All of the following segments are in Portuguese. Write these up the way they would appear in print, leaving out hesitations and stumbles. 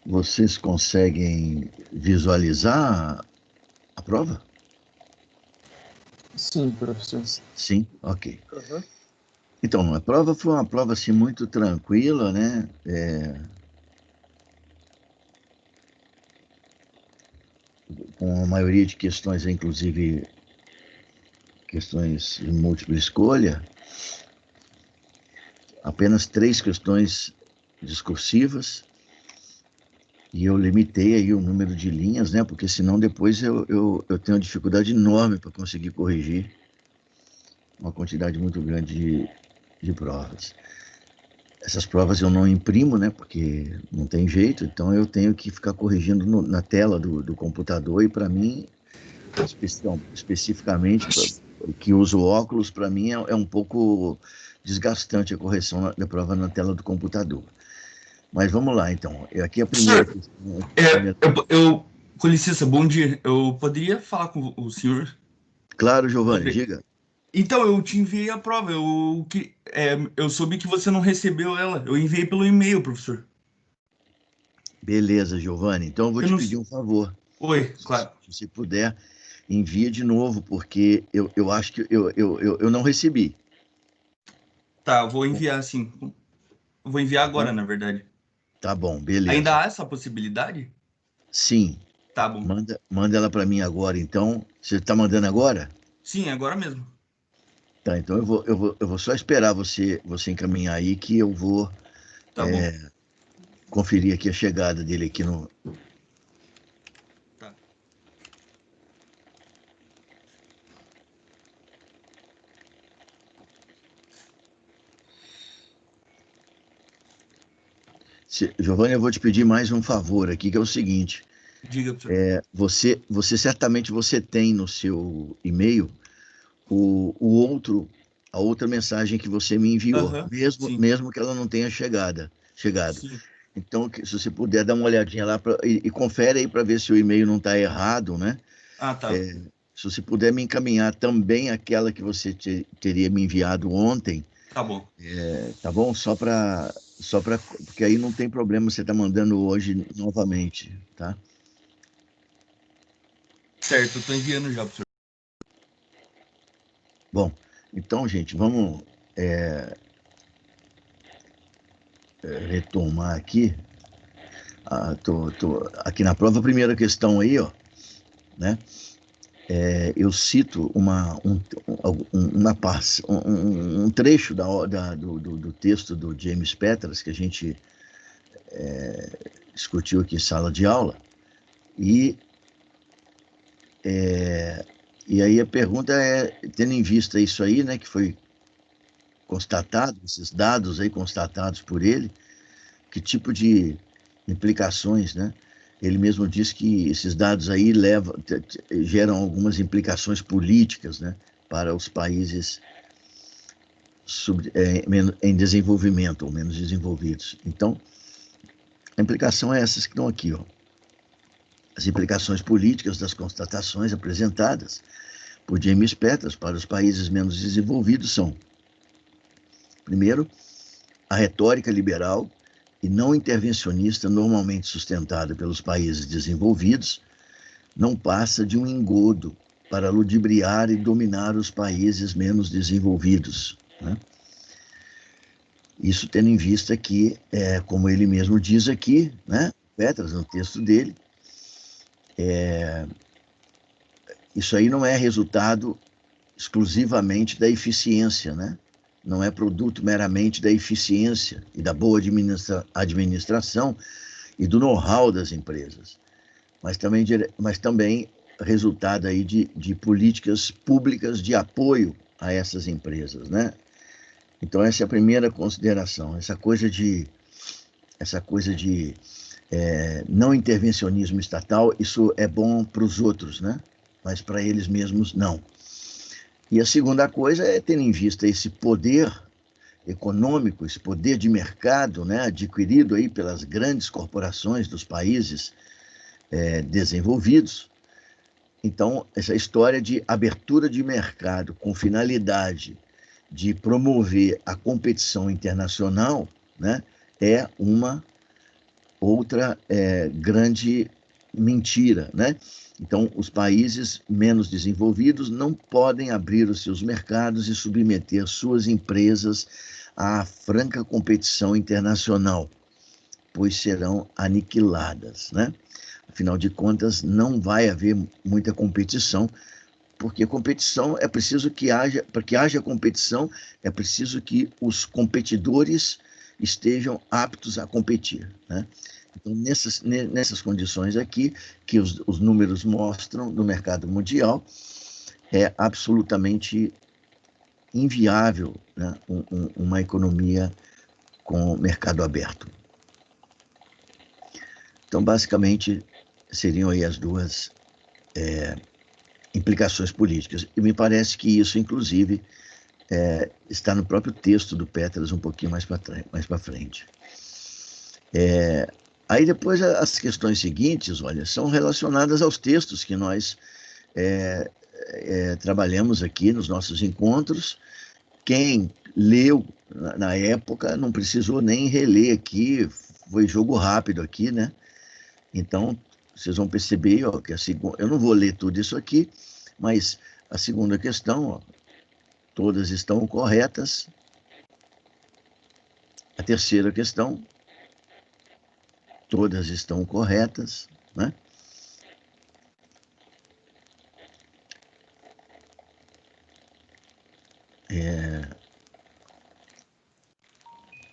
Vocês conseguem visualizar a prova? Sim, professor. Sim, ok. Uhum. Então, a prova foi uma prova assim, muito tranquila, né? Com a maioria de questões, inclusive questões de múltipla escolha, apenas 3 questões discursivas, e eu limitei aí o número de linhas, né? Porque senão depois eu tenho uma dificuldade enorme para conseguir corrigir uma quantidade muito grande de provas. Essas provas eu não imprimo, né? Porque não tem jeito, então eu tenho que ficar corrigindo na tela do computador, e para mim, especificamente, que uso óculos, para mim é um pouco desgastante a correção da prova na tela do computador. Mas vamos lá, então. Aqui a primeira Professor, questão. é, com licença, bom dia. Eu poderia falar com o senhor Claro, Giovanni, sobre. diga. Então, eu te enviei a prova. Eu soube que você não recebeu ela. Eu enviei pelo e-mail, professor. Beleza, Giovanni. Então eu vou Eu te não. pedir um favor. Oi, claro. Se você puder, envia de novo, porque eu acho que eu não recebi. Tá, eu vou enviar sim. Eu vou enviar agora, Então, na verdade. tá bom, Ainda beleza. há essa possibilidade? Sim, Tá bom. manda ela para mim agora, então. Você está mandando agora? Sim, agora mesmo. Tá, então eu vou só esperar você encaminhar aí, que eu vou Tá bom. conferir aqui a chegada dele aqui no. Tá. Giovanni, eu vou te pedir mais um favor aqui, que é o seguinte. Diga, professor. Você certamente você tem no seu e-mail o outro, a outra mensagem que você me enviou, Aham, mesmo, sim, mesmo que ela não tenha chegado. sim. Então, se você puder dar uma olhadinha lá e confere aí para ver se o e-mail não está errado, né? Ah, tá. É, se você puder me encaminhar também aquela que você teria me enviado ontem, Tá bom. tá bom? Porque aí não tem problema você estar mandando hoje novamente, tá? Certo, eu tô enviando já, professor. Bom, então, gente, vamos é, retomar aqui. Aqui na prova, a primeira questão aí, ó, né? Eu cito um trecho do texto do James Petras, que a gente discutiu aqui em sala de aula, e, é, e aí a pergunta é, tendo em vista isso aí, né, que foi constatado, esses dados aí constatados por ele, que tipo de implicações, né? Ele mesmo diz que esses dados aí geram algumas implicações políticas, né, para os países em desenvolvimento ou menos desenvolvidos. Então, a implicação é essas que estão aqui, ó. As implicações políticas das constatações apresentadas por James Petras para os países menos desenvolvidos são: primeiro, a retórica liberal e não intervencionista normalmente sustentada pelos países desenvolvidos não passa de um engodo para ludibriar e dominar os países menos desenvolvidos, né? Isso tendo em vista que, como ele mesmo diz aqui, né, Petras, no texto dele, isso aí não é resultado exclusivamente da eficiência, né? Não é produto meramente da eficiência e da boa administração e do know-how das empresas, mas também resultado aí de políticas públicas de apoio a essas empresas, né? Então essa é a primeira consideração, essa coisa de não intervencionismo estatal, isso é bom para os outros, né? Mas para eles mesmos não. E a segunda coisa é ter em vista esse poder econômico, esse poder de mercado, né, adquirido aí pelas grandes corporações dos países desenvolvidos. Então, essa história de abertura de mercado com finalidade de promover a competição internacional, né, é uma outra grande mentira, né? Então, os países menos desenvolvidos não podem abrir os seus mercados e submeter suas empresas à franca competição internacional, pois serão aniquiladas, né? Afinal de contas, não vai haver muita competição, porque competição é preciso que haja, para que haja competição, é preciso que os competidores estejam aptos a competir, né? Então, nessas condições aqui, que os números mostram no mercado mundial, é absolutamente inviável, né, uma economia com mercado aberto. Então, basicamente, seriam aí as duas implicações políticas. E me parece que isso, inclusive, está no próprio texto do Petras, um pouquinho mais para frente. Aí depois as questões seguintes, olha, são relacionadas aos textos que nós trabalhamos aqui nos nossos encontros. Quem leu na época não precisou nem reler aqui, foi jogo rápido aqui, né? Então, vocês vão perceber, ó, que eu não vou ler tudo isso aqui, mas a segunda questão, ó, todas estão corretas. A terceira questão, todas estão corretas, né?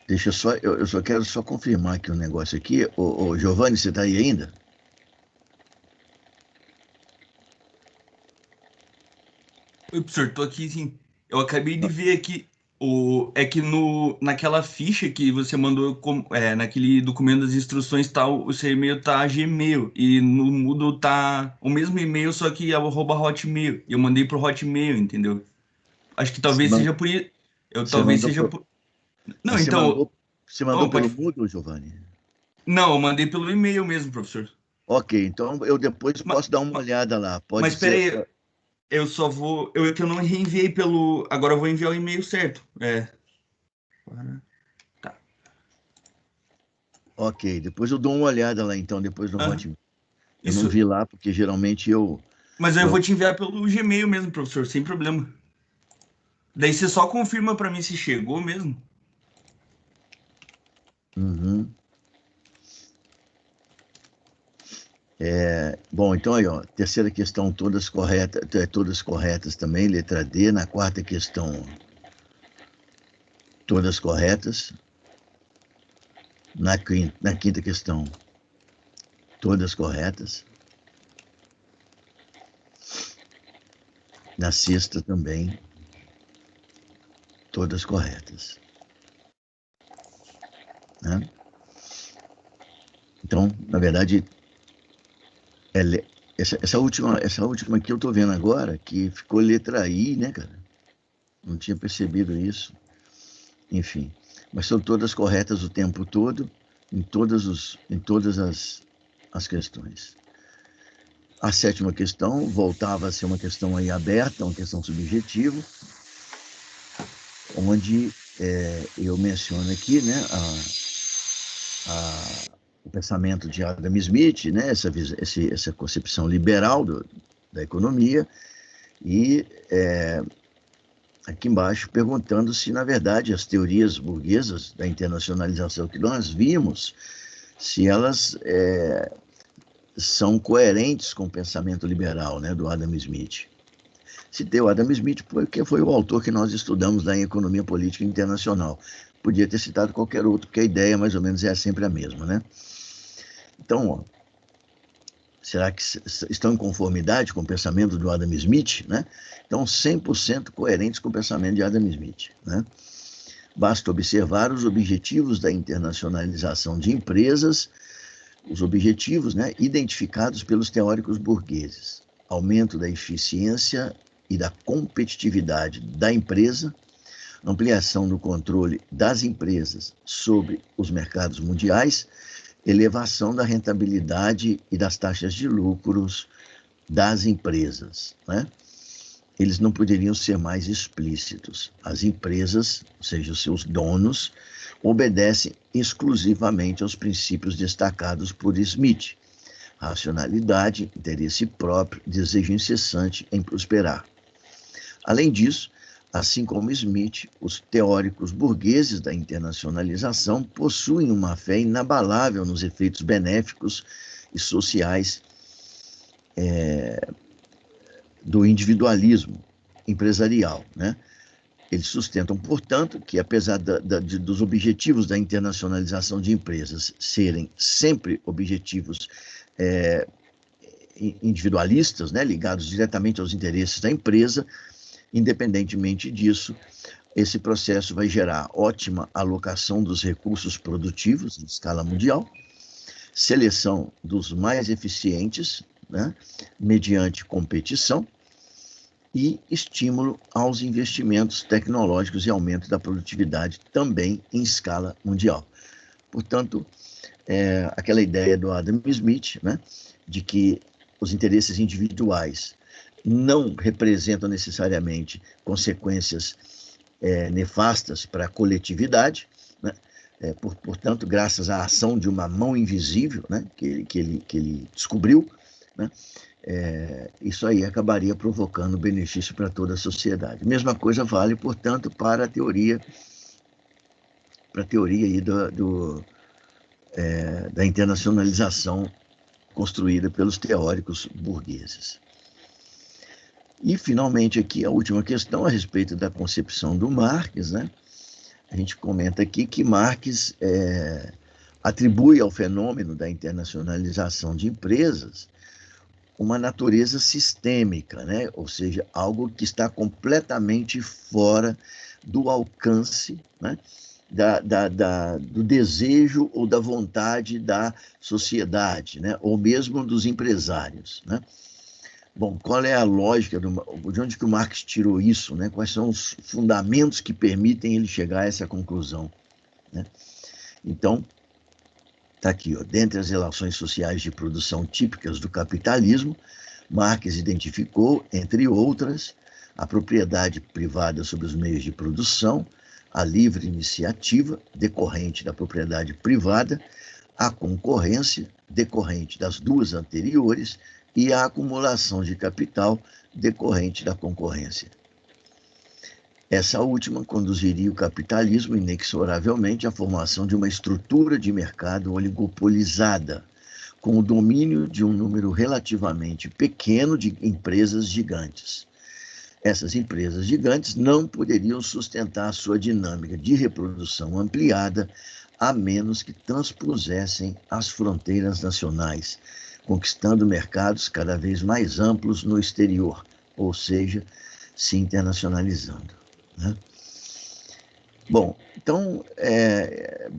Deixa eu só, eu só quero só confirmar aqui um negócio aqui. Ô, Giovanni, você está aí ainda? Oi, professor, tô aqui sim. Eu acabei de ver aqui é que naquela ficha que você mandou naquele documento das instruções o seu e-mail tá Gmail e no Moodle tá o mesmo e-mail só que @Hotmail. E eu mandei pro Hotmail, entendeu? Acho que Você talvez seja por isso. Eu você talvez mandou, seja por. Não, mas então. você mandou Oh, pelo pode. Moodle, Giovanni? Não, eu mandei pelo e-mail mesmo, professor. Ok, então eu depois Mas, posso dar uma olhada lá. Pode mas pera ser. aí, eu só vou. É que eu não reenviei pelo. Agora eu vou enviar o e-mail certo. Tá. Ok, depois eu dou uma olhada lá, então, depois no Aham. Hotmail. Eu não Isso. vi lá, porque geralmente Mas eu vou eu te enviar pelo Gmail mesmo, professor, sem problema. Daí você só confirma pra mim se chegou mesmo. Uhum. Bom, então aí, ó, terceira questão, todas corretas também, letra D. Na quarta questão, todas corretas. Na quinta questão, todas corretas. Na sexta também, todas corretas, né? Então, na verdade, essa última aqui eu estou vendo agora, que ficou letra I, né, cara? Não tinha percebido isso. Enfim, mas são todas corretas o tempo todo, em todas as questões. A sétima questão voltava a ser uma questão aí aberta, uma questão subjetiva, onde eu menciono aqui, né, o pensamento de Adam Smith, né, essa concepção liberal da economia, e aqui embaixo perguntando se, na verdade, as teorias burguesas da internacionalização que nós vimos, se elas são coerentes com o pensamento liberal, né, do Adam Smith. Citei o Adam Smith porque foi o autor que nós estudamos lá em Economia Política Internacional. Podia ter citado qualquer outro, porque a ideia mais ou menos é sempre a mesma, né? Então, ó, será que estão em conformidade com o pensamento do Adam Smith, né? Então, 100% coerentes com o pensamento de Adam Smith, né? Basta observar os objetivos da internacionalização de empresas, os objetivos, né, identificados pelos teóricos burgueses: aumento da eficiência e da competitividade da empresa, ampliação do controle das empresas sobre os mercados mundiais, elevação da rentabilidade e das taxas de lucros das empresas, né? Eles não poderiam ser mais explícitos. As empresas, ou seja, os seus donos, obedecem exclusivamente aos princípios destacados por Smith: racionalidade, interesse próprio, desejo incessante em prosperar. Além disso, assim como Smith, os teóricos burgueses da internacionalização possuem uma fé inabalável nos efeitos benéficos e sociais do individualismo empresarial, né? Eles sustentam, portanto, que apesar dos objetivos da internacionalização de empresas serem sempre objetivos individualistas, né, ligados diretamente aos interesses da empresa, independentemente disso, esse processo vai gerar ótima alocação dos recursos produtivos em escala mundial, seleção dos mais eficientes, né, mediante competição, e estímulo aos investimentos tecnológicos e aumento da produtividade também em escala mundial. Portanto, aquela ideia do Adam Smith, né, de que os interesses individuais não representam necessariamente consequências nefastas para a coletividade, né? Portanto, graças à ação de uma mão invisível, né, que ele descobriu, né, isso aí acabaria provocando benefício para toda a sociedade. Mesma coisa vale, portanto, para a teoria aí da internacionalização construída pelos teóricos burgueses. E, finalmente, aqui a última questão a respeito da concepção do Marx, né? A gente comenta aqui que Marx atribui ao fenômeno da internacionalização de empresas uma natureza sistêmica, né? Ou seja, algo que está completamente fora do alcance, né, do desejo ou da vontade da sociedade, né, ou mesmo dos empresários, né? Bom, qual é a lógica, de onde que o Marx tirou isso, né? Quais são os fundamentos que permitem ele chegar a essa conclusão, né? Então, está aqui, ó, dentre as relações sociais de produção típicas do capitalismo, Marx identificou, entre outras, a propriedade privada sobre os meios de produção, a livre iniciativa, decorrente da propriedade privada, a concorrência, decorrente das duas anteriores, e a acumulação de capital, decorrente da concorrência. Essa última conduziria o capitalismo inexoravelmente à formação de uma estrutura de mercado oligopolizada, com o domínio de um número relativamente pequeno de empresas gigantes. Essas empresas gigantes não poderiam sustentar sua dinâmica de reprodução ampliada, a menos que transpusessem as fronteiras nacionais, conquistando mercados cada vez mais amplos no exterior, ou seja, se internacionalizando, né? Bom, então,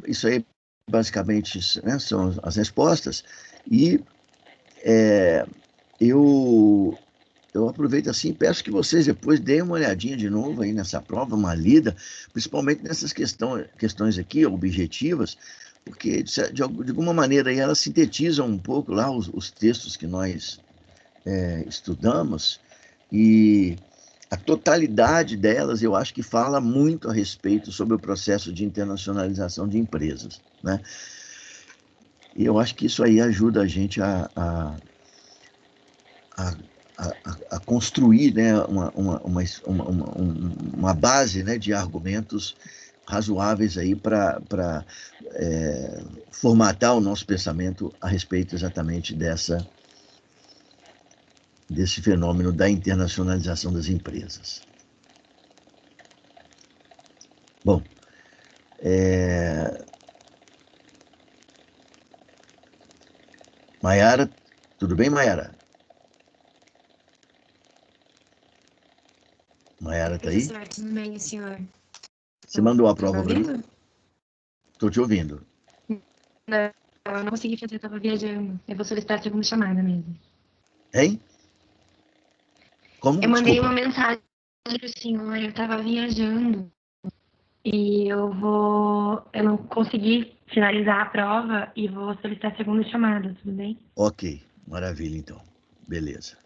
isso aí basicamente, né, são as respostas, e eu aproveito assim e peço que vocês depois deem uma olhadinha de novo aí nessa prova, uma lida, principalmente nessas questões aqui, objetivas, porque de alguma maneira aí elas sintetizam um pouco lá os textos que nós estudamos, e a totalidade delas eu acho que fala muito a respeito sobre o processo de internacionalização de empresas, né? E eu acho que isso aí ajuda a gente a construir, né, uma base, né, de argumentos razoáveis aí para formatar o nosso pensamento a respeito exatamente desse fenômeno da internacionalização das empresas. Bom, Maiara, tudo bem, Maiara? Maiara está aí? Professor, tudo bem, senhor? Você mandou a prova para mim? ouvindo? Estou te ouvindo. Não, eu não consegui fazer, eu estava viajando. Eu vou solicitar a segunda chamada mesmo. Hein? Como? Eu mandei Desculpa. uma mensagem para o senhor, eu estava viajando. E eu não consegui finalizar a prova e vou solicitar a segunda chamada, tudo bem? Ok, maravilha então. Beleza.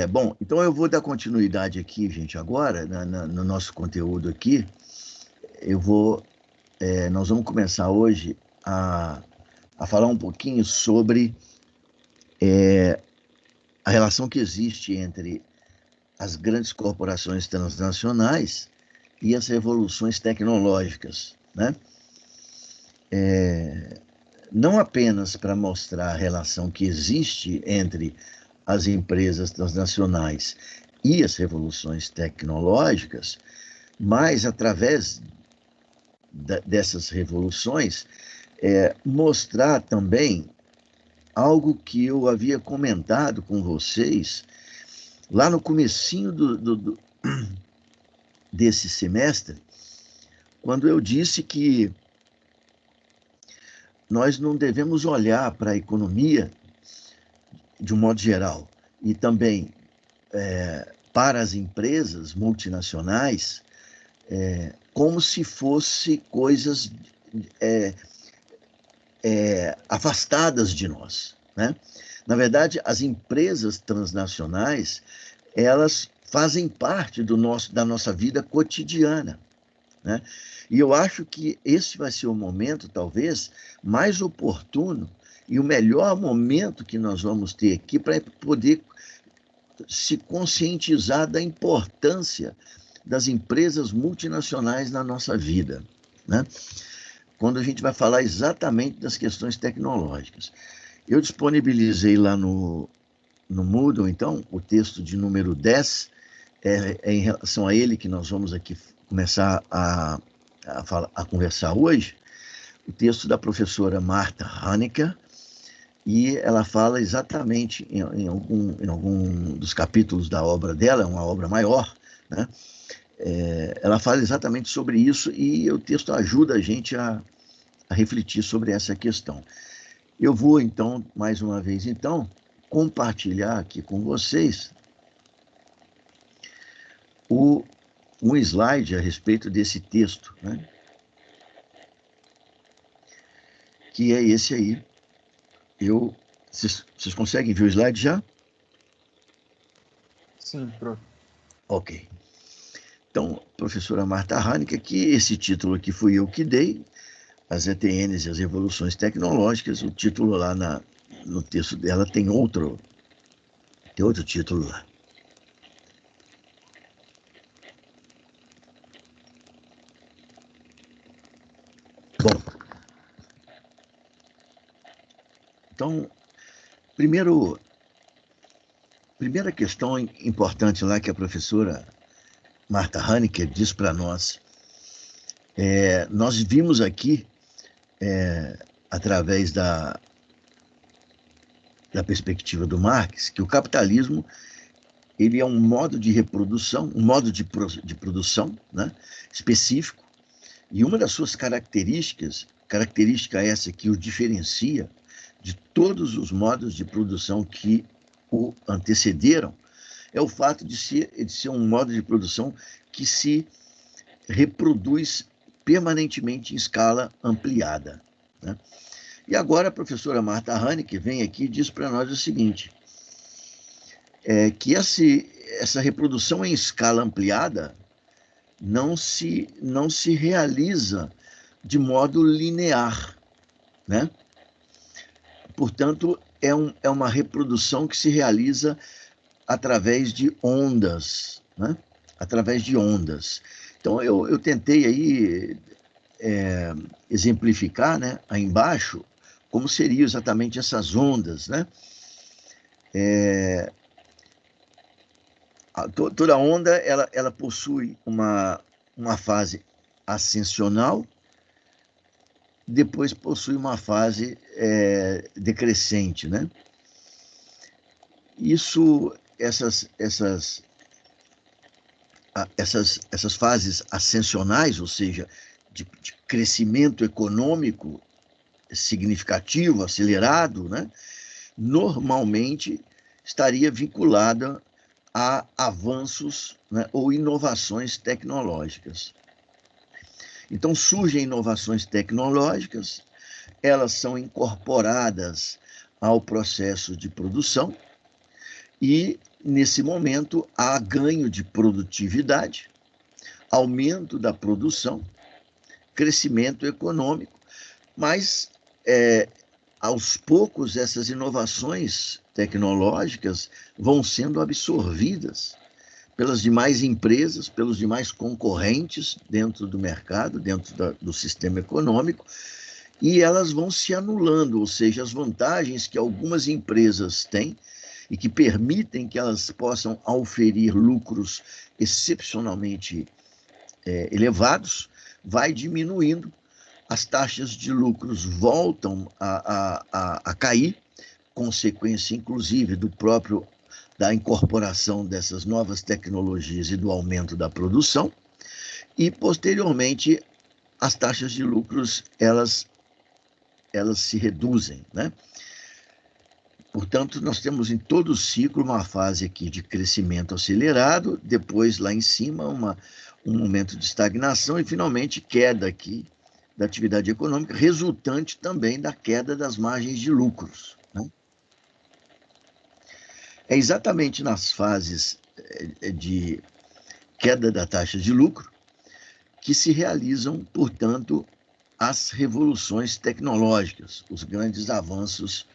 Bom, então eu vou dar continuidade aqui, gente, agora, no nosso conteúdo aqui. nós vamos começar hoje a falar um pouquinho sobre a relação que existe entre as grandes corporações transnacionais e as revoluções tecnológicas, né? Não apenas para mostrar a relação que existe entre as empresas transnacionais e as revoluções tecnológicas, mas através dessas revoluções, mostrar também algo que eu havia comentado com vocês lá no comecinho desse semestre, quando eu disse que nós não devemos olhar para a economia de um modo geral e também para as empresas multinacionais como se fosse coisas afastadas de nós, né? Na verdade, as empresas transnacionais, elas fazem parte da nossa vida cotidiana, né? E eu acho que esse vai ser o momento, talvez, mais oportuno e o melhor momento que nós vamos ter aqui para poder se conscientizar da importância das empresas multinacionais na nossa vida, né? Quando a gente vai falar exatamente das questões tecnológicas. Eu disponibilizei lá no Moodle, então, o texto de número 10, em relação a ele que nós vamos aqui começar a conversar hoje, o texto da professora Marta Hanecker, e ela fala exatamente em algum dos capítulos da obra dela, é uma obra maior, né? Ela fala exatamente sobre isso e o texto ajuda a gente a refletir sobre essa questão. Eu vou, então, mais uma vez, então, compartilhar aqui com vocês um slide a respeito desse texto, né? Que é esse aí. Vocês conseguem ver o slide já? Sim, prof. Ok. Então, professora Marta Hanecker, que esse título aqui fui eu que dei, as ETNs e as revoluções tecnológicas, o título lá no texto dela tem outro título lá. Bom, então, primeira questão importante lá que a professora Marta Hanecker diz para nós, nós vimos aqui, através da perspectiva do Marx, que o capitalismo ele é um modo de reprodução, um modo de produção, né, específico, e uma das suas característica essa que o diferencia de todos os modos de produção que o antecederam, é o fato de ser um modo de produção que se reproduz permanentemente em escala ampliada, né? E agora a professora Marta Hanecker vem aqui e diz para nós o seguinte, que essa reprodução em escala ampliada não se realiza de modo linear, né? Portanto, é uma reprodução que se realiza através de ondas, né? Através de ondas. Então, eu tentei aí exemplificar, né, aí embaixo, como seriam exatamente essas ondas, né? Toda onda, ela possui uma fase ascensional, depois possui uma fase decrescente, né? Essas fases ascensionais, ou seja, de crescimento econômico significativo, acelerado, né, normalmente estaria vinculada a avanços, né, ou inovações tecnológicas. Então, surgem inovações tecnológicas, elas são incorporadas ao processo de produção e, nesse momento, há ganho de produtividade, aumento da produção crescimento econômico, mas, aos poucos, essas inovações tecnológicas vão sendo absorvidas pelas demais empresas, pelos demais concorrentes dentro do mercado, dentro do sistema econômico, e elas vão se anulando, ou seja, as vantagens que algumas empresas têm e que permitem que elas possam auferir lucros excepcionalmente elevados, vai diminuindo, as taxas de lucros voltam a cair, consequência, inclusive, da incorporação dessas novas tecnologias e do aumento da produção, e, posteriormente, as taxas de lucros, elas se reduzem, né? Portanto, nós temos em todo o ciclo uma fase aqui de crescimento acelerado, depois, lá em cima, um momento de estagnação e, finalmente, queda aqui da atividade econômica, resultante também da queda das margens de lucros, né? É exatamente nas fases de queda da taxa de lucro que se realizam, portanto, as revoluções tecnológicas, os grandes avanços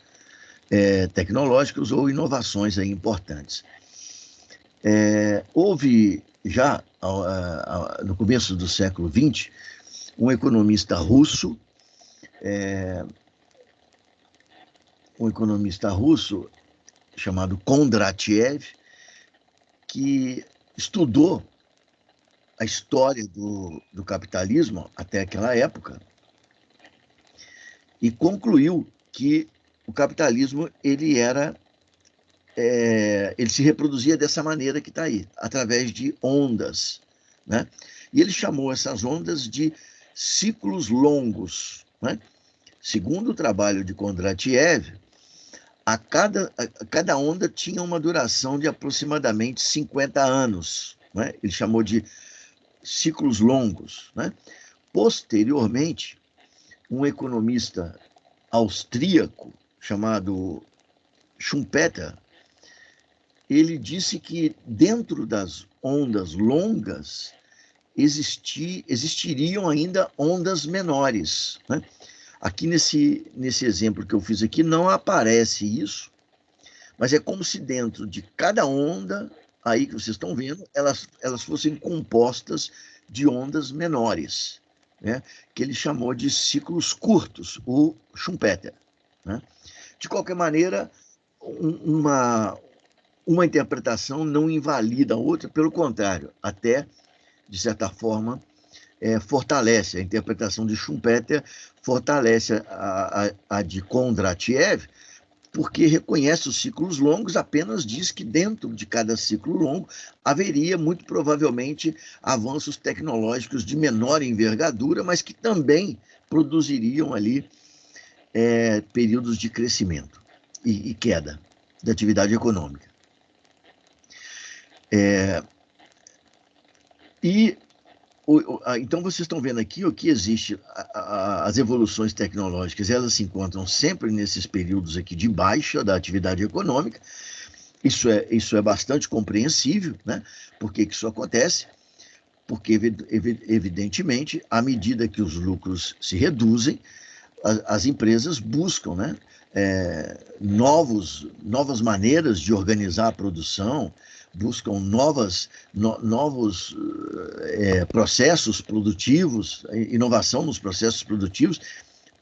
tecnológicos ou inovações aí importantes. Houve já, no começo do século XX, um economista russo, chamado Kondratiev, que estudou a história do capitalismo até aquela época e concluiu que o capitalismo ele se reproduzia dessa maneira que está aí, através de ondas, né? E ele chamou essas ondas de ciclos longos, né? Segundo o trabalho de Kondratiev, cada onda tinha uma duração de aproximadamente 50 anos, né? Ele chamou de ciclos longos, né? Posteriormente, um economista austríaco chamado Schumpeter, ele disse que dentro das ondas longas existiriam ainda ondas menores, né? Aqui nesse exemplo que eu fiz aqui não aparece isso, mas é como se dentro de cada onda aí que vocês estão vendo, elas fossem compostas de ondas menores, né? Que ele chamou de ciclos curtos, o Schumpeter, né? De qualquer maneira, uma interpretação não invalida a outra, pelo contrário, até, de certa forma, fortalece a interpretação de Schumpeter, fortalece a de Kondratiev, porque reconhece os ciclos longos, apenas diz que dentro de cada ciclo longo haveria, muito provavelmente, avanços tecnológicos de menor envergadura, mas que também produziriam ali períodos de crescimento e queda da atividade econômica. Então, vocês estão vendo aqui o que existe, as evoluções tecnológicas, elas se encontram sempre nesses períodos aqui de baixa da atividade econômica. Isso é bastante compreensível, né? Por que isso acontece? Porque, evidentemente, à medida que os lucros se reduzem, as empresas buscam, né, novas maneiras de organizar a produção, buscam novos processos produtivos, inovação nos processos produtivos,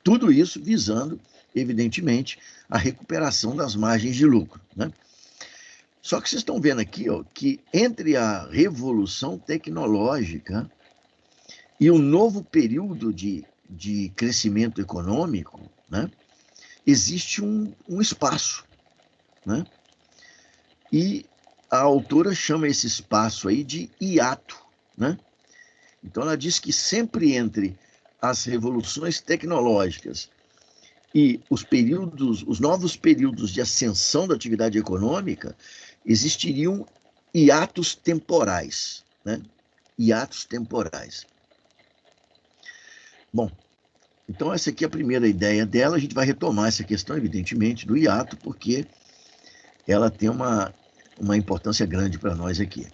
tudo isso visando, evidentemente, a recuperação das margens de lucro, né? Só que vocês estão vendo aqui, ó, que entre a revolução tecnológica e o novo período de crescimento econômico, né, existe um espaço, né? E a autora chama esse espaço aí de hiato, né? Então ela diz que sempre entre as revoluções tecnológicas e os novos períodos de ascensão da atividade econômica, existiriam hiatos temporais, né? Hiatos temporais. Bom, então essa aqui é a primeira ideia dela. A gente vai retomar essa questão, evidentemente, do hiato, porque ela tem uma importância grande para nós aqui.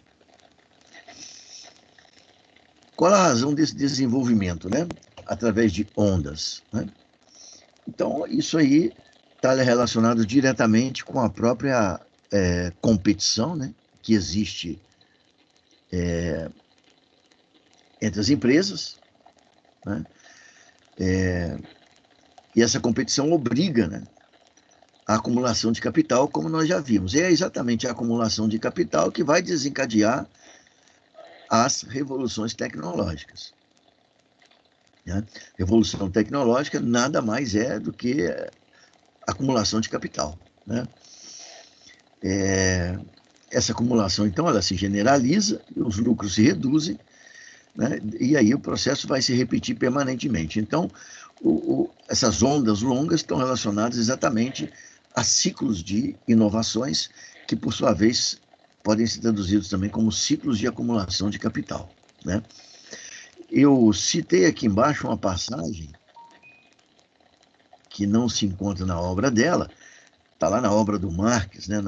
Qual a razão desse desenvolvimento, né? através de ondas, né? Então, isso aí está relacionado diretamente com a própria competição, né, que existe entre as empresas, né? E essa competição obriga, né, a acumulação de capital, como nós já vimos. E é exatamente a acumulação de capital que vai desencadear as revoluções tecnológicas, né? Revolução tecnológica nada mais é do que acumulação de capital, né? Essa acumulação, então, ela se generaliza, os lucros se reduzem, né? E aí o processo vai se repetir permanentemente. Então, essas ondas longas estão relacionadas exatamente a ciclos de inovações que, por sua vez, podem ser traduzidos também como ciclos de acumulação de capital, né? Eu citei aqui embaixo uma passagem que não se encontra na obra dela, está lá na obra do Marx, né,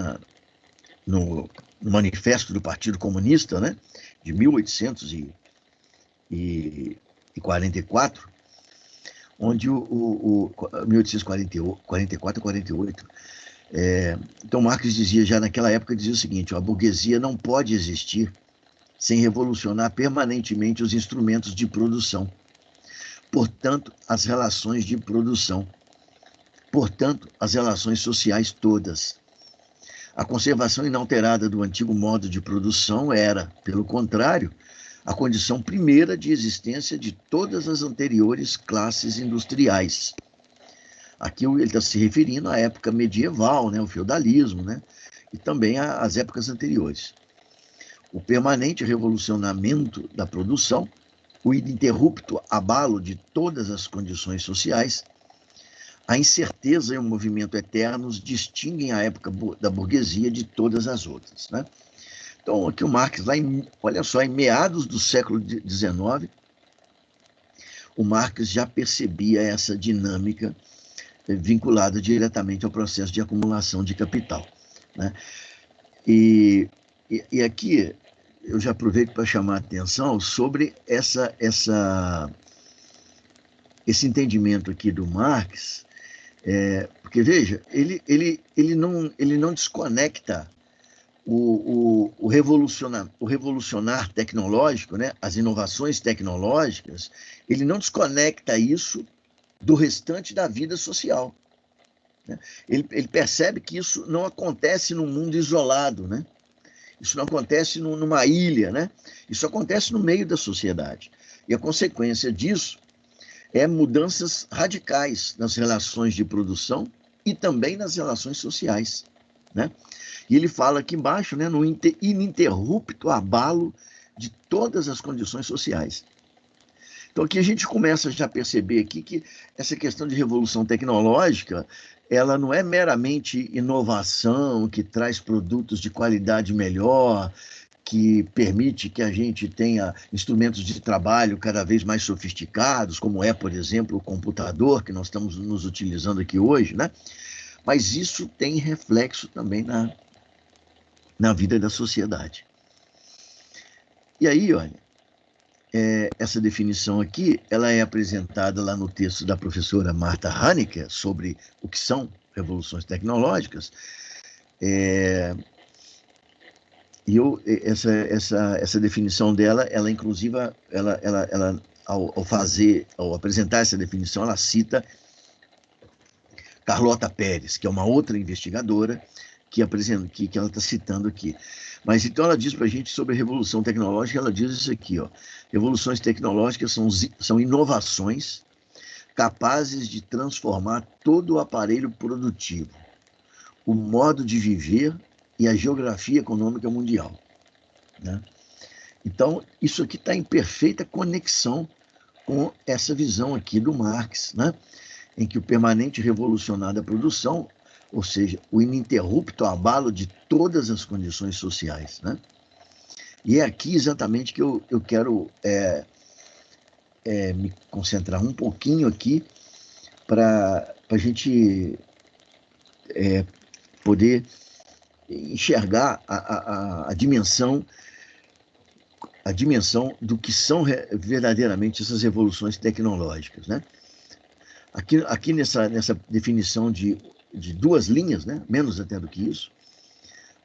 no Manifesto do Partido Comunista, né, de 1844, onde 1844 a 48, então Marx dizia, já naquela época, dizia o seguinte: a burguesia não pode existir sem revolucionar permanentemente os instrumentos de produção, portanto, as relações de produção, portanto, as relações sociais todas. A conservação inalterada do antigo modo de produção era, pelo contrário, a condição primeira de existência de todas as anteriores classes industriais. Aqui ele está se referindo à época medieval, né, o feudalismo, né, e também às épocas anteriores. O permanente revolucionamento da produção, o ininterrupto abalo de todas as condições sociais, a incerteza e o movimento eternos distinguem a época da burguesia de todas as outras, né? Então, aqui o Marx, olha só, em meados do século XIX, o Marx já percebia essa dinâmica vinculada diretamente ao processo de acumulação de capital, né? E aqui eu já aproveito para chamar a atenção sobre esse entendimento aqui do Marx, porque, veja, ele não desconecta o revolucionar tecnológico, né, as inovações tecnológicas, ele não desconecta isso do restante da vida social, né? Ele percebe que isso não acontece num mundo isolado, né? Isso não acontece numa ilha, né? Isso acontece no meio da sociedade. E a consequência disso é mudanças radicais nas relações de produção e também nas relações sociais, né? E ele fala aqui embaixo, né, no ininterrupto abalo de todas as condições sociais. Então aqui a gente começa já a perceber aqui que essa questão de revolução tecnológica, ela não é meramente inovação que traz produtos de qualidade melhor, que permite que a gente tenha instrumentos de trabalho cada vez mais sofisticados, como é, por exemplo, o computador que nós estamos nos utilizando aqui hoje, né? Mas isso tem reflexo também na vida da sociedade. E aí, olha, essa definição aqui, ela é apresentada lá no texto da professora Marta Hanecker sobre o que são revoluções tecnológicas. E essa definição dela, ela inclusive, ao apresentar essa definição, ela cita Carlota Pérez, que é uma outra investigadora que ela está citando aqui. Mas então ela diz para a gente sobre a revolução tecnológica, ela diz isso aqui, ó: revoluções tecnológicas são inovações capazes de transformar todo o aparelho produtivo, o modo de viver e a geografia econômica mundial, né? Então, isso aqui está em perfeita conexão com essa visão aqui do Marx, né? Em que o permanente revolucionar da produção, ou seja, o ininterrupto abalo de todas as condições sociais, né? E é aqui exatamente que eu quero me concentrar um pouquinho aqui para a gente poder enxergar a dimensão a dimensão do que são verdadeiramente essas revoluções tecnológicas, né? Aqui nessa definição de 2 linhas, né? Menos até do que isso,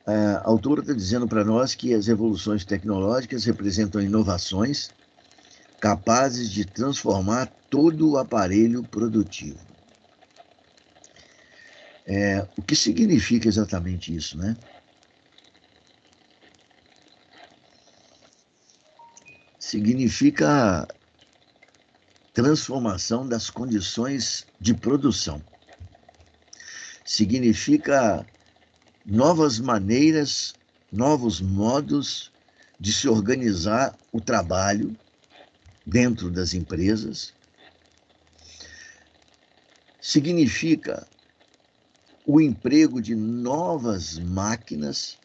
a autora está dizendo para nós que as revoluções tecnológicas representam inovações capazes de transformar todo o aparelho produtivo. O que significa exatamente isso, né? Significa transformação das condições de produção. Significa novas maneiras, novos modos de se organizar o trabalho dentro das empresas. Significa o emprego de novas máquinas,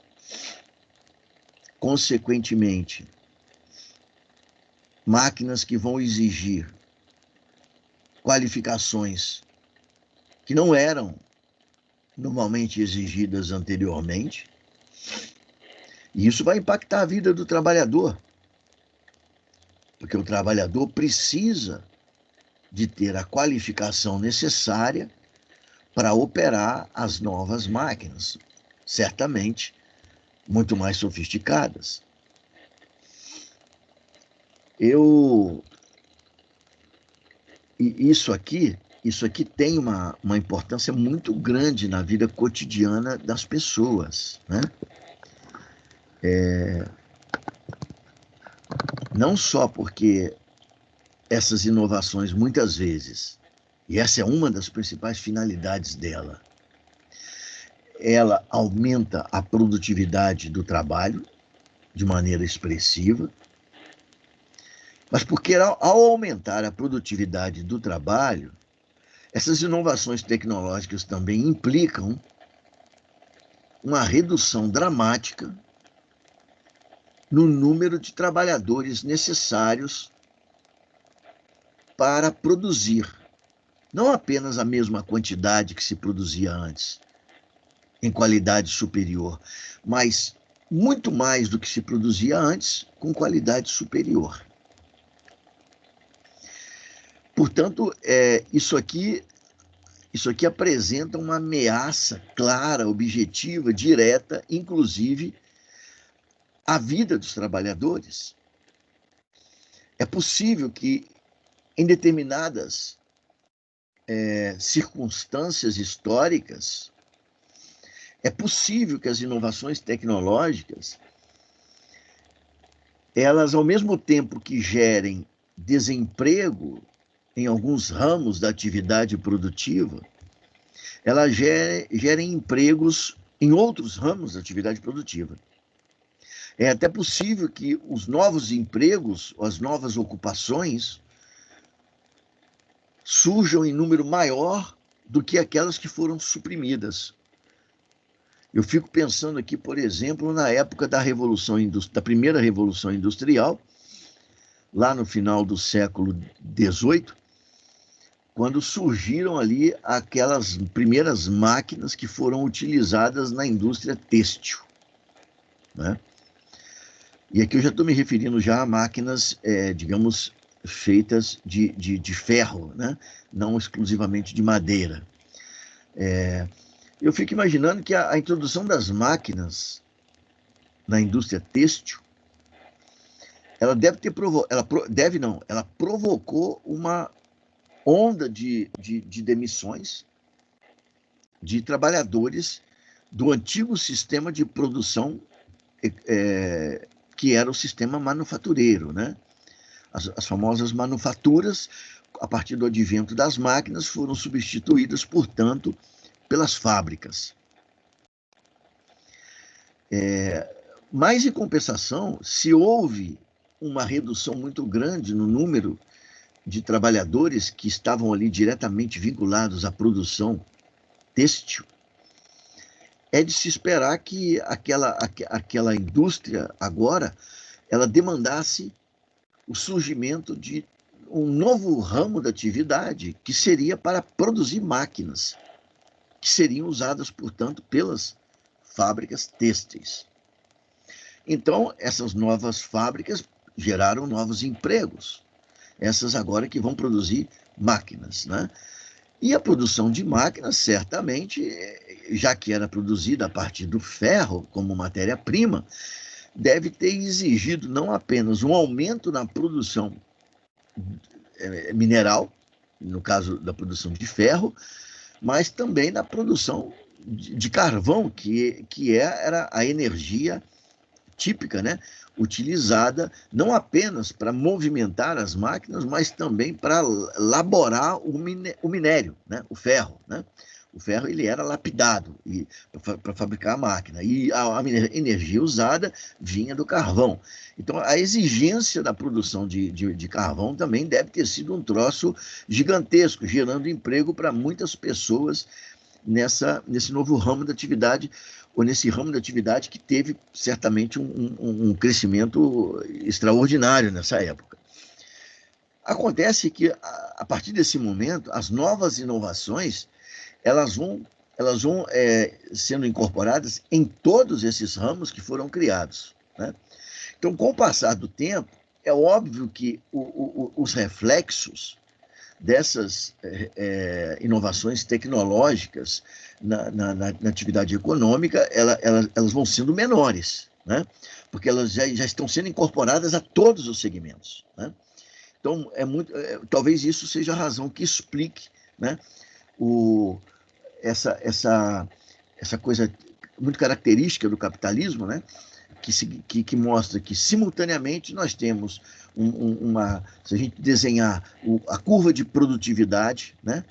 consequentemente, máquinas que vão exigir qualificações que não eram normalmente exigidas anteriormente, e isso vai impactar a vida do trabalhador, porque o trabalhador precisa de ter a qualificação necessária para operar as novas máquinas, certamente muito mais sofisticadas. Isso aqui tem uma importância muito grande na vida cotidiana das pessoas, né? Não só porque essas inovações, muitas vezes, e essa é uma das principais finalidades dela, ela aumenta a produtividade do trabalho de maneira expressiva, mas porque ao aumentar a produtividade do trabalho, essas inovações tecnológicas também implicam uma redução dramática no número de trabalhadores necessários para produzir, não apenas a mesma quantidade que se produzia antes, em qualidade superior, mas muito mais do que se produzia antes, com qualidade superior. Portanto, isso aqui apresenta uma ameaça clara, objetiva, direta, inclusive à vida dos trabalhadores. É possível que, em determinadas circunstâncias históricas, é possível que as inovações tecnológicas, elas, ao mesmo tempo que gerem desemprego em alguns ramos da atividade produtiva, elas gerem empregos em outros ramos da atividade produtiva. É até possível que os novos empregos, as novas ocupações, surjam em número maior do que aquelas que foram suprimidas. Eu fico pensando aqui, por exemplo, na época da primeira Revolução Industrial, lá no final do século XVIII, quando surgiram ali aquelas primeiras máquinas que foram utilizadas na indústria têxtil, né? E aqui eu já estou me referindo já a máquinas, digamos, feitas de ferro, né? Não exclusivamente de madeira. Eu fico imaginando que a introdução das máquinas na indústria têxtil, ela ela provocou uma onda de demissões de trabalhadores do antigo sistema de produção, que era o sistema manufatureiro, né? As famosas manufaturas, a partir do advento das máquinas, foram substituídas, portanto, pelas fábricas. Mas, em compensação, se houve uma redução muito grande no número de trabalhadores que estavam ali diretamente vinculados à produção têxtil, é de se esperar que aquela indústria agora ela demandasse o surgimento de um novo ramo da atividade que seria para produzir máquinas, que seriam usadas, portanto, pelas fábricas têxteis. Então, essas novas fábricas geraram novos empregos. Essas agora que vão produzir máquinas, né? E a produção de máquinas, certamente, já que era produzida a partir do ferro como matéria-prima, deve ter exigido não apenas um aumento na produção mineral, no caso da produção de ferro, mas também na produção de carvão, era a energia típica, né? Utilizada não apenas para movimentar as máquinas, mas também para laborar o minério, né? O ferro, né? O ferro ele era lapidado para fabricar a máquina, e a energia usada vinha do carvão. Então, a exigência da produção de carvão também deve ter sido um troço gigantesco, gerando emprego para muitas pessoas nesse novo ramo da atividade, ou nesse ramo da atividade que teve certamente um crescimento extraordinário nessa época. Acontece que, a partir desse momento, as novas inovações elas vão sendo incorporadas em todos esses ramos que foram criados, né? Então, com o passar do tempo, é óbvio que os reflexos dessas inovações tecnológicas na atividade econômica, elas vão sendo menores, né? Porque elas já estão sendo incorporadas a todos os segmentos, né? Então, talvez isso seja a razão que explique, né, essa coisa muito característica do capitalismo, né, que mostra que, simultaneamente, nós temos se a gente desenhar a curva de produtividade, né,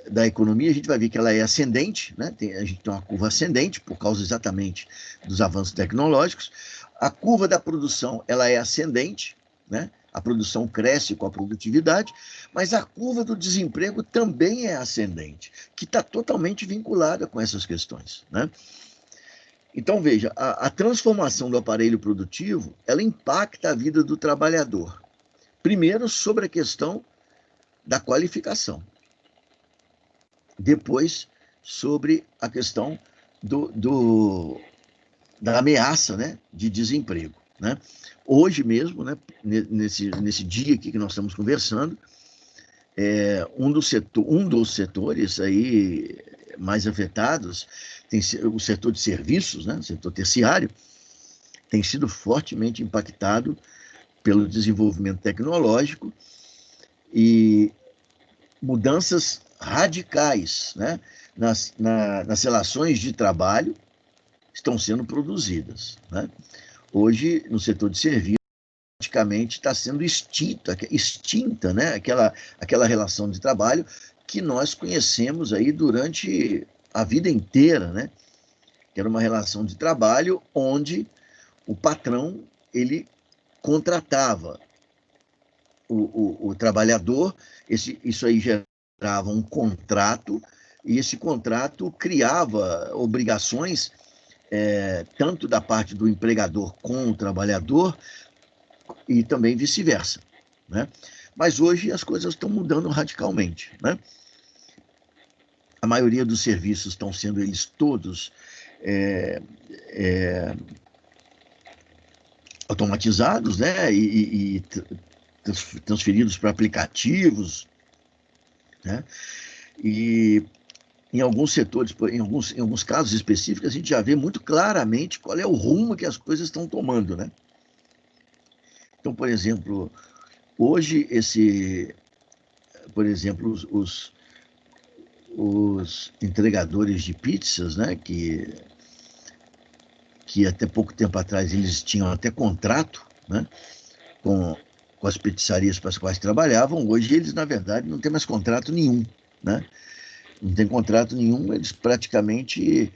da economia, a gente vai ver que ela é ascendente, né? A gente tem uma curva ascendente por causa exatamente dos avanços tecnológicos. A curva da produção ela é ascendente, né? A produção cresce com a produtividade, mas a curva do desemprego também é ascendente, que está totalmente vinculada com essas questões, né? Então, veja, a transformação do aparelho produtivo, ela impacta a vida do trabalhador. Primeiro, sobre a questão da qualificação. Depois, sobre a questão da ameaça, né, de desemprego, né? Hoje mesmo, né, nesse dia aqui que nós estamos conversando, um dos setores aí mais afetados, o setor de serviços, né, o setor terciário, tem sido fortemente impactado pelo desenvolvimento tecnológico e mudanças radicais, né, nas relações de trabalho estão sendo produzidas, Hoje, no setor de serviços, praticamente está sendo extinta, né, aquela relação de trabalho que nós conhecemos aí durante a vida inteira, né, que era uma relação de trabalho onde o patrão ele contratava o trabalhador, isso aí gerava um contrato, e esse contrato criava obrigações, tanto da parte do empregador com o trabalhador, e também vice-versa, né? Mas hoje as coisas estão mudando radicalmente, né? A maioria dos serviços estão sendo eles todos automatizados, né? E transferidos para aplicativos, né? E em alguns setores, em alguns casos específicos, a gente já vê muito claramente qual é o rumo que as coisas estão tomando, né? Então, por exemplo, hoje por exemplo, os entregadores de pizzas, né, que até pouco tempo atrás eles tinham até contrato, né, com as pizzarias para as quais trabalhavam, hoje eles, na verdade, não têm mais contrato nenhum, né? Não tem contrato nenhum, eles praticamente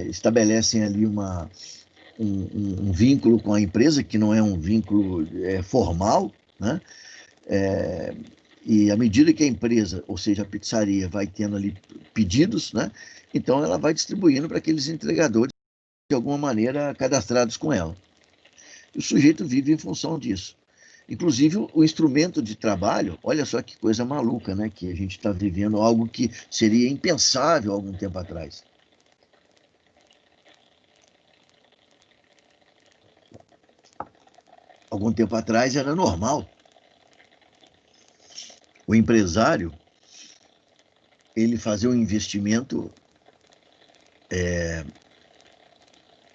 estabelecem ali um vínculo com a empresa, que não é um vínculo formal, né? E à medida que a empresa, ou seja, a pizzaria, vai tendo ali pedidos, né? Então ela vai distribuindo para aqueles entregadores, de alguma maneira, cadastrados com ela. E o sujeito vive em função disso. Inclusive, o instrumento de trabalho, olha só que coisa maluca, né? Que a gente está vivendo algo que seria impensável há algum tempo atrás. algum tempo atrás era normal. O empresário, ele fazer um investimento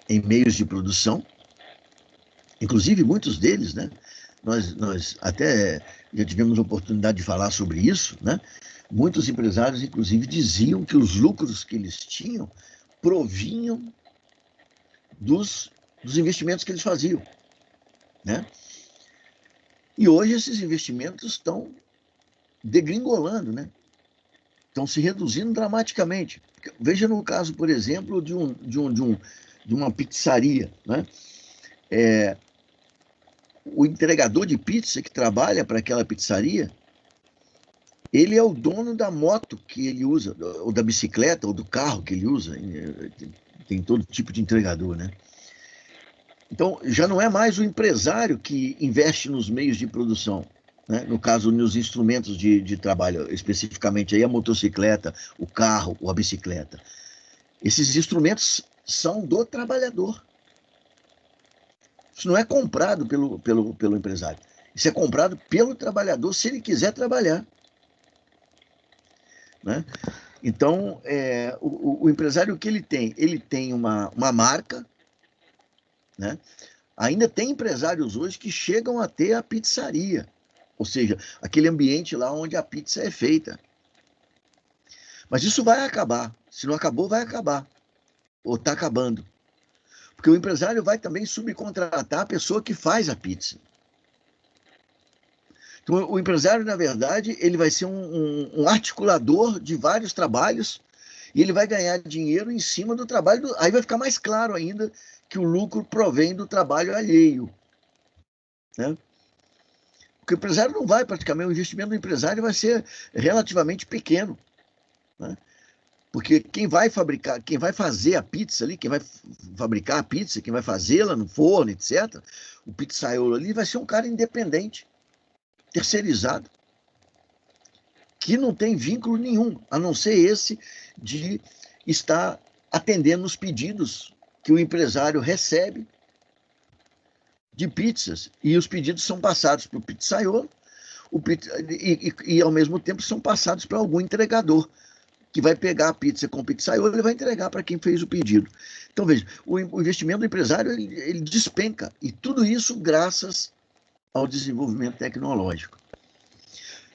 em meios de produção, inclusive muitos deles, né? Nós até já tivemos a oportunidade de falar sobre isso, né? Muitos empresários, inclusive, diziam que os lucros que eles tinham provinham dos investimentos que eles faziam, né? E hoje esses investimentos estão degringolando, né? Estão se reduzindo dramaticamente. Veja no caso, por exemplo, de uma pizzaria, né? O entregador de pizza que trabalha para aquela pizzaria, ele é o dono da moto que ele usa, ou da bicicleta, ou do carro que ele usa. Tem todo tipo de entregador, né? Então, já não é mais o empresário que investe nos meios de produção, né? No caso, nos instrumentos de trabalho, especificamente aí a motocicleta, o carro ou a bicicleta. Esses instrumentos são do trabalhador. Isso não é comprado pelo empresário. Isso é comprado pelo trabalhador se ele quiser trabalhar, né? Então, o empresário, o que ele tem? Ele tem uma marca, né? Ainda tem empresários hoje que chegam a ter a pizzaria, ou seja, aquele ambiente lá onde a pizza é feita. Mas isso vai acabar. Se não acabou, vai acabar. Ou está acabando. Porque o empresário vai também subcontratar a pessoa que faz a pizza. Então, o empresário, na verdade, ele vai ser um articulador de vários trabalhos e ele vai ganhar dinheiro em cima do trabalho. Aí vai ficar mais claro ainda que o lucro provém do trabalho alheio, né? Porque o empresário não vai, praticamente, o investimento do empresário vai ser relativamente pequeno, né? Porque quem vai fabricar, quem vai fazer a pizza ali, quem vai fabricar a pizza, quem vai fazê-la no forno, etc., o pizzaiolo ali vai ser um cara independente, terceirizado, que não tem vínculo nenhum, a não ser esse de estar atendendo os pedidos que o empresário recebe de pizzas, e os pedidos são passados para o pizzaiolo, e ao mesmo tempo são passados para algum entregador, que vai pegar a pizza com o pizzaiolo e vai entregar para quem fez o pedido. Então, veja, o investimento do empresário ele despenca, e tudo isso graças ao desenvolvimento tecnológico.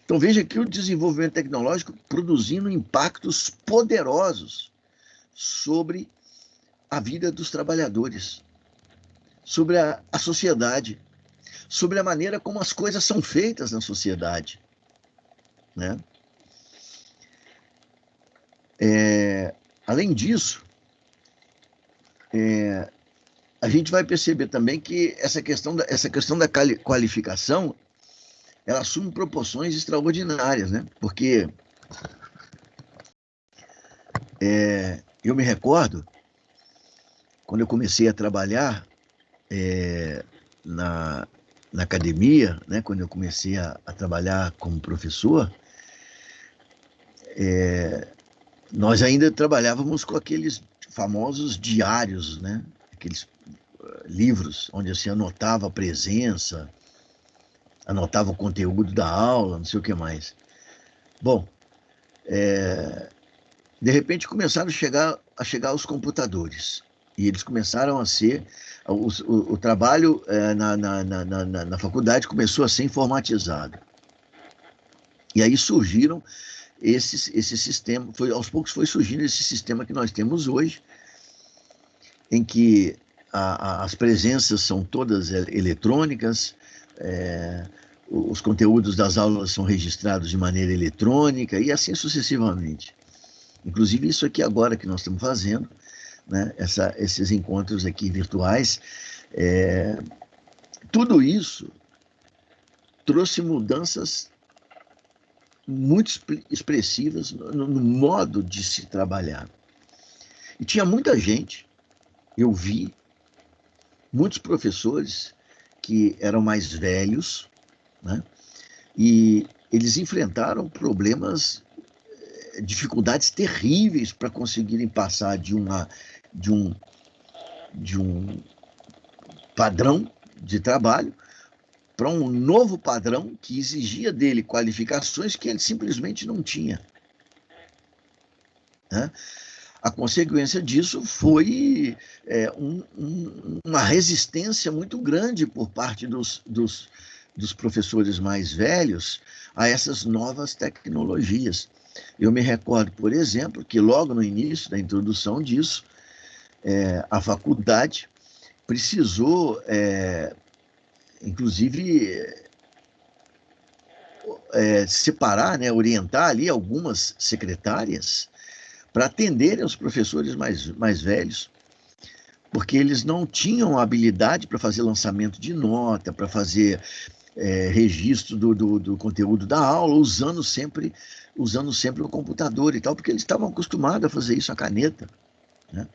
Então, veja que o desenvolvimento tecnológico produzindo impactos poderosos sobre a vida dos trabalhadores, sobre a sociedade, sobre a maneira como as coisas são feitas na sociedade, né? Além disso, a gente vai perceber também que essa questão da qualificação, ela assume proporções extraordinárias, né? Porque eu me recordo, quando eu comecei a trabalhar na academia, né? Quando eu comecei a trabalhar como professor, nós ainda trabalhávamos com aqueles famosos diários, né? Aqueles livros onde você anotava a presença, anotava o conteúdo da aula, não sei o que mais. Bom, de repente começaram a chegar os computadores, e eles começaram a ser, o trabalho na faculdade começou a ser informatizado. E aí surgiram esse sistema, aos poucos foi surgindo esse sistema que nós temos hoje, em que as presenças são todas eletrônicas, os conteúdos das aulas são registrados de maneira eletrônica e assim sucessivamente. Inclusive isso aqui agora que nós estamos fazendo, né, esses encontros aqui virtuais, tudo isso trouxe mudanças muito expressivas no modo de se trabalhar. E tinha muita gente, eu vi, muitos professores que eram mais velhos, né? E eles enfrentaram problemas, dificuldades terríveis para conseguirem passar de um padrão de trabalho para um novo padrão que exigia dele qualificações que ele simplesmente não tinha, né? A consequência disso foi uma resistência muito grande por parte dos professores mais velhos a essas novas tecnologias. Eu me recordo, por exemplo, que logo no início da introdução disso, a faculdade precisou, inclusive, separar, né, orientar ali algumas secretárias para atenderem os professores mais velhos, porque eles não tinham habilidade para fazer lançamento de nota, para fazer registro do conteúdo da aula, usando sempre o computador e tal, porque eles estavam acostumados a fazer isso à caneta, né,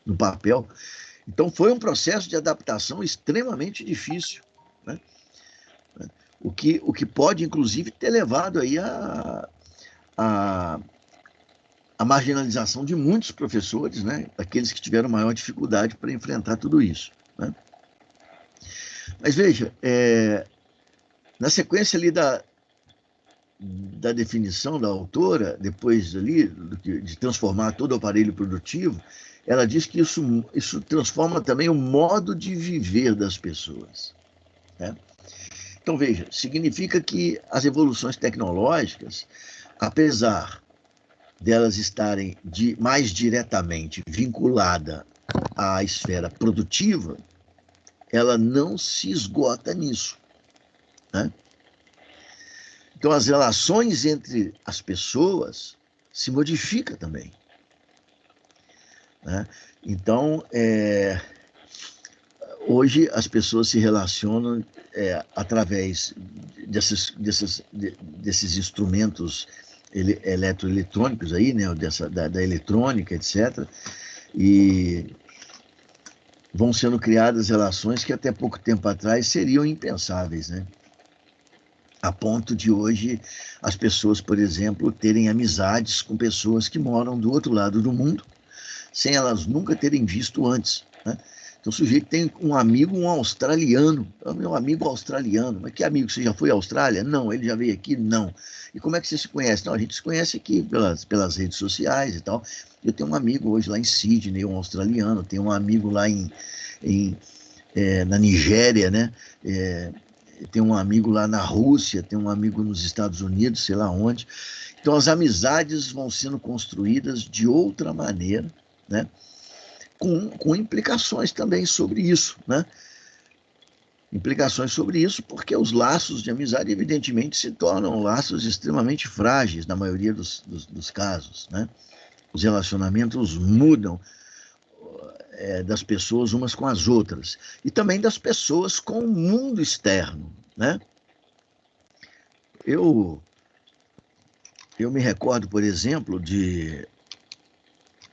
no papel. Então, foi um processo de adaptação extremamente difícil, né? O que pode, inclusive, ter levado aí a marginalização de muitos professores, né? Aqueles que tiveram maior dificuldade para enfrentar tudo isso, né? Mas veja, na sequência ali da definição da autora, depois ali de transformar todo o aparelho produtivo, ela diz que isso transforma também o modo de viver das pessoas, né? Então, veja, significa que as evoluções tecnológicas, apesar delas estarem mais diretamente vinculada à esfera produtiva, ela não se esgota nisso, né? Então, as relações entre as pessoas se modificam também, né? Então, hoje as pessoas se relacionam através desses instrumentos eletroeletrônicos aí, né, da eletrônica, etc. E vão sendo criadas relações que até pouco tempo atrás seriam impensáveis, né? A ponto de hoje as pessoas, por exemplo, terem amizades com pessoas que moram do outro lado do mundo, sem elas nunca terem visto antes, né? Então, o sujeito tem um amigo, um australiano. Meu amigo australiano. Mas que amigo? Você já foi à Austrália? Não. Ele já veio aqui? Não. E como é que você se conhece? Não, a gente se conhece aqui pelas redes sociais e tal. Eu tenho um amigo hoje lá em Sydney, um australiano. Tenho um amigo lá na Nigéria, né? Tem um amigo lá na Rússia, tem um amigo nos Estados Unidos, sei lá onde. Então, as amizades vão sendo construídas de outra maneira, né? Com implicações também sobre isso, né? Implicações sobre isso, porque os laços de amizade, evidentemente, se tornam laços extremamente frágeis, na maioria dos casos, né? Os relacionamentos mudam das pessoas umas com as outras, e também das pessoas com o mundo externo, né? Eu me recordo, por exemplo, de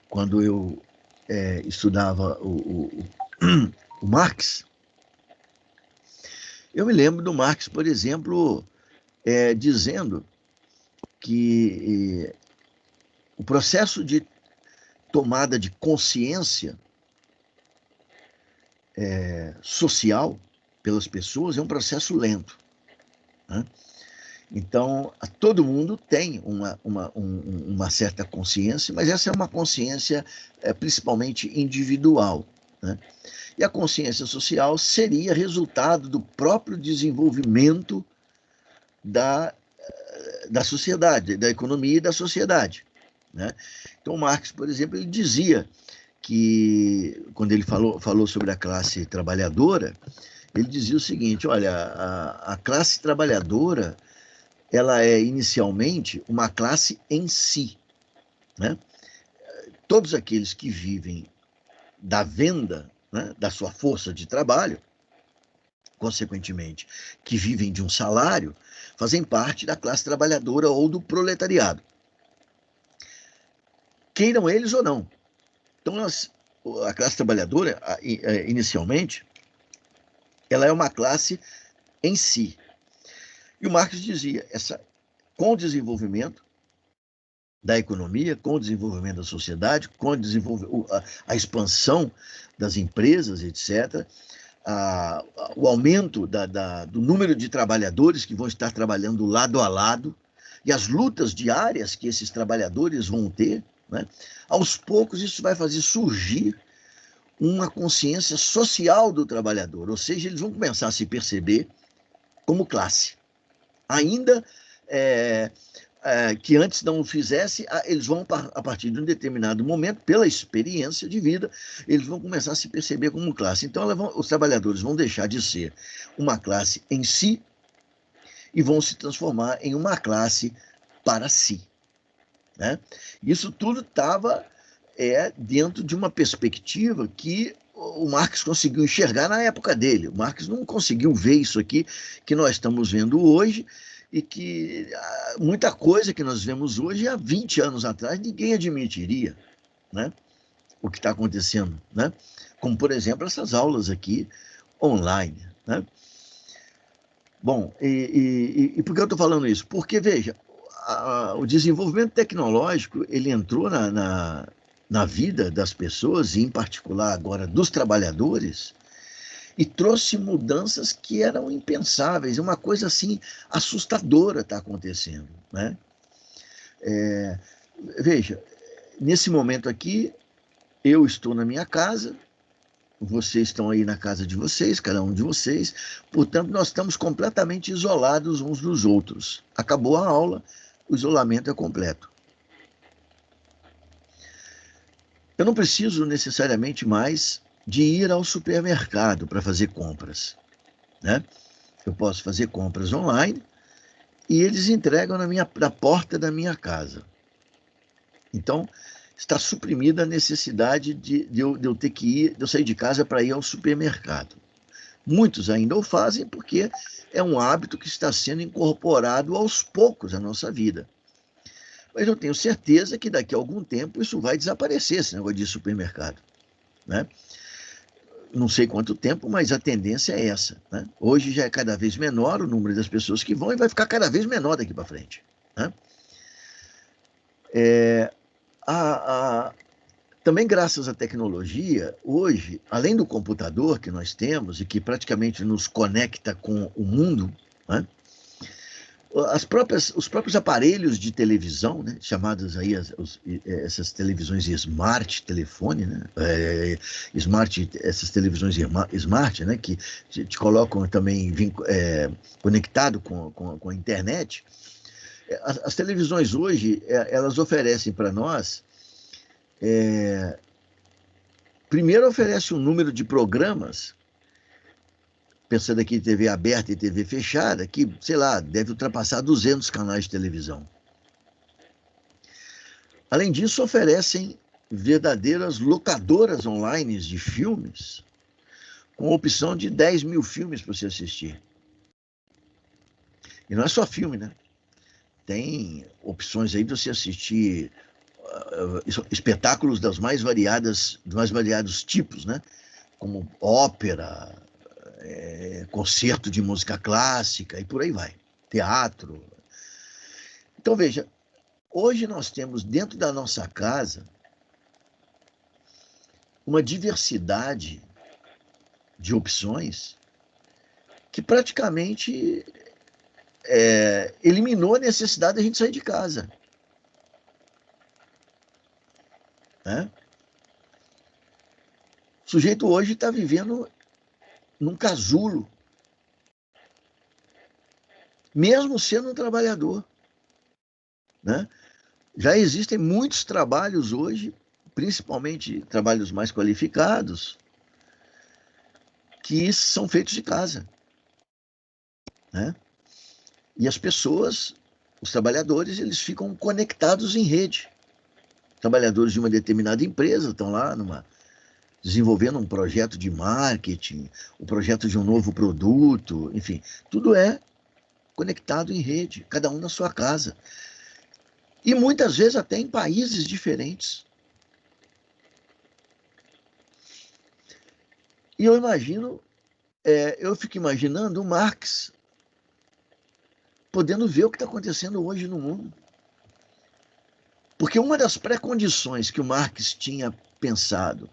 quando eu estudava o Marx. Eu me lembro do Marx, por exemplo, dizendo que o processo de tomada de consciência social pelas pessoas é um processo lento, né? Então, todo mundo tem uma certa consciência, mas essa é uma consciência principalmente individual, né? E a consciência social seria resultado do próprio desenvolvimento da sociedade, da economia e da sociedade, né? Então, Marx, por exemplo, ele dizia que, quando ele falou sobre a classe trabalhadora, ele dizia o seguinte: olha, a classe trabalhadora, ela é inicialmente uma classe em si, né? Todos aqueles que vivem da venda, né, da sua força de trabalho, consequentemente, que vivem de um salário, fazem parte da classe trabalhadora ou do proletariado, queiram eles ou não. Então, a classe trabalhadora, inicialmente, ela é uma classe em si. E o Marx dizia, com o desenvolvimento da economia, com o desenvolvimento da sociedade, com a expansão das empresas, etc., o aumento do número de trabalhadores que vão estar trabalhando lado a lado e as lutas diárias que esses trabalhadores vão ter, né? Aos poucos isso vai fazer surgir uma consciência social do trabalhador, ou seja, eles vão começar a se perceber como classe. Ainda que antes não o fizesse, eles vão, a partir de um determinado momento, pela experiência de vida, eles vão começar a se perceber como classe. Então, os trabalhadores vão deixar de ser uma classe em si e vão se transformar em uma classe para si, né? Isso tudo estava dentro de uma perspectiva que o Marx conseguiu enxergar na época dele. O Marx não conseguiu ver isso aqui que nós estamos vendo hoje, e que muita coisa que nós vemos hoje, há 20 anos atrás, ninguém admitiria, né? O que está acontecendo, né? Como, por exemplo, essas aulas aqui online, né? Bom, e por que eu estou falando isso? Porque, veja, o desenvolvimento tecnológico, ele entrou na vida das pessoas, e em particular agora dos trabalhadores, e trouxe mudanças que eram impensáveis. Uma coisa assim assustadora está acontecendo, né? Veja, nesse momento aqui, eu estou na minha casa, vocês estão aí na casa de vocês, cada um de vocês, portanto, nós estamos completamente isolados uns dos outros. Acabou a aula, o isolamento é completo. Eu não preciso necessariamente mais de ir ao supermercado para fazer compras, né? Eu posso fazer compras online e eles entregam na porta da minha casa. Então, está suprimida a necessidade de eu ter que ir, de eu sair de casa para ir ao supermercado. Muitos ainda o fazem porque é um hábito que está sendo incorporado aos poucos à nossa vida. Mas eu tenho certeza que daqui a algum tempo isso vai desaparecer, esse negócio de supermercado, né? Não sei quanto tempo, mas a tendência é essa, né? Hoje já é cada vez menor o número das pessoas que vão e vai ficar cada vez menor daqui para frente, né? Também graças à tecnologia, hoje, além do computador que nós temos e que praticamente nos conecta com o mundo, né? Os próprios aparelhos de televisão, né, chamadas aí essas televisões smart telefone, né, essas televisões smart, né, que te colocam também conectado com a internet. As televisões hoje, elas oferecem para nós, primeiro oferece um número de programas, pensando aqui em TV aberta e TV fechada, que, sei lá, deve ultrapassar 200 canais de televisão. Além disso, oferecem verdadeiras locadoras online de filmes, com opção de 10 mil filmes para você assistir. E não é só filme, né? Tem opções aí de você assistir espetáculos dos mais variados tipos, né? Como ópera, concerto de música clássica e por aí vai, teatro. Então, veja, hoje nós temos dentro da nossa casa uma diversidade de opções que praticamente eliminou a necessidade de a gente sair de casa, né? O sujeito hoje está vivendo num casulo, mesmo sendo um trabalhador, né? Já existem muitos trabalhos hoje, principalmente trabalhos mais qualificados, que são feitos de casa, né? E as pessoas, os trabalhadores, eles ficam conectados em rede. Trabalhadores de uma determinada empresa estão lá desenvolvendo um projeto de marketing, o projeto de um novo produto, enfim, tudo é conectado em rede, cada um na sua casa. E muitas vezes até em países diferentes. E eu fico imaginando o Marx podendo ver o que está acontecendo hoje no mundo. Porque uma das pré-condições que o Marx tinha pensado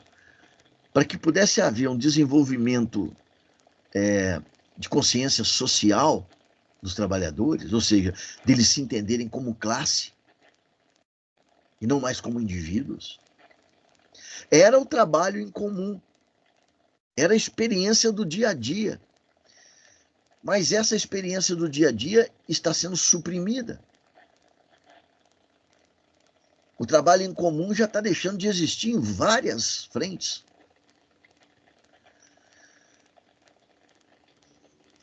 para que pudesse haver um desenvolvimento de consciência social dos trabalhadores, ou seja, deles se entenderem como classe e não mais como indivíduos, era o trabalho em comum, era a experiência do dia a dia. Mas essa experiência do dia a dia está sendo suprimida. O trabalho em comum já está deixando de existir em várias frentes.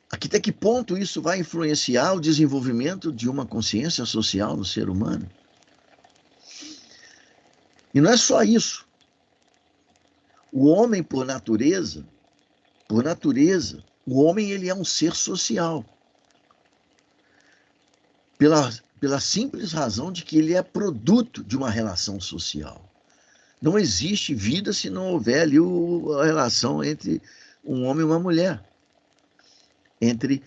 Até que ponto isso vai influenciar o desenvolvimento de uma consciência social no ser humano? E não é só isso. O homem, por natureza, o homem ele é um ser social. Pela simples razão de que ele é produto de uma relação social. Não existe vida se não houver ali a relação entre um homem e uma mulher. Entre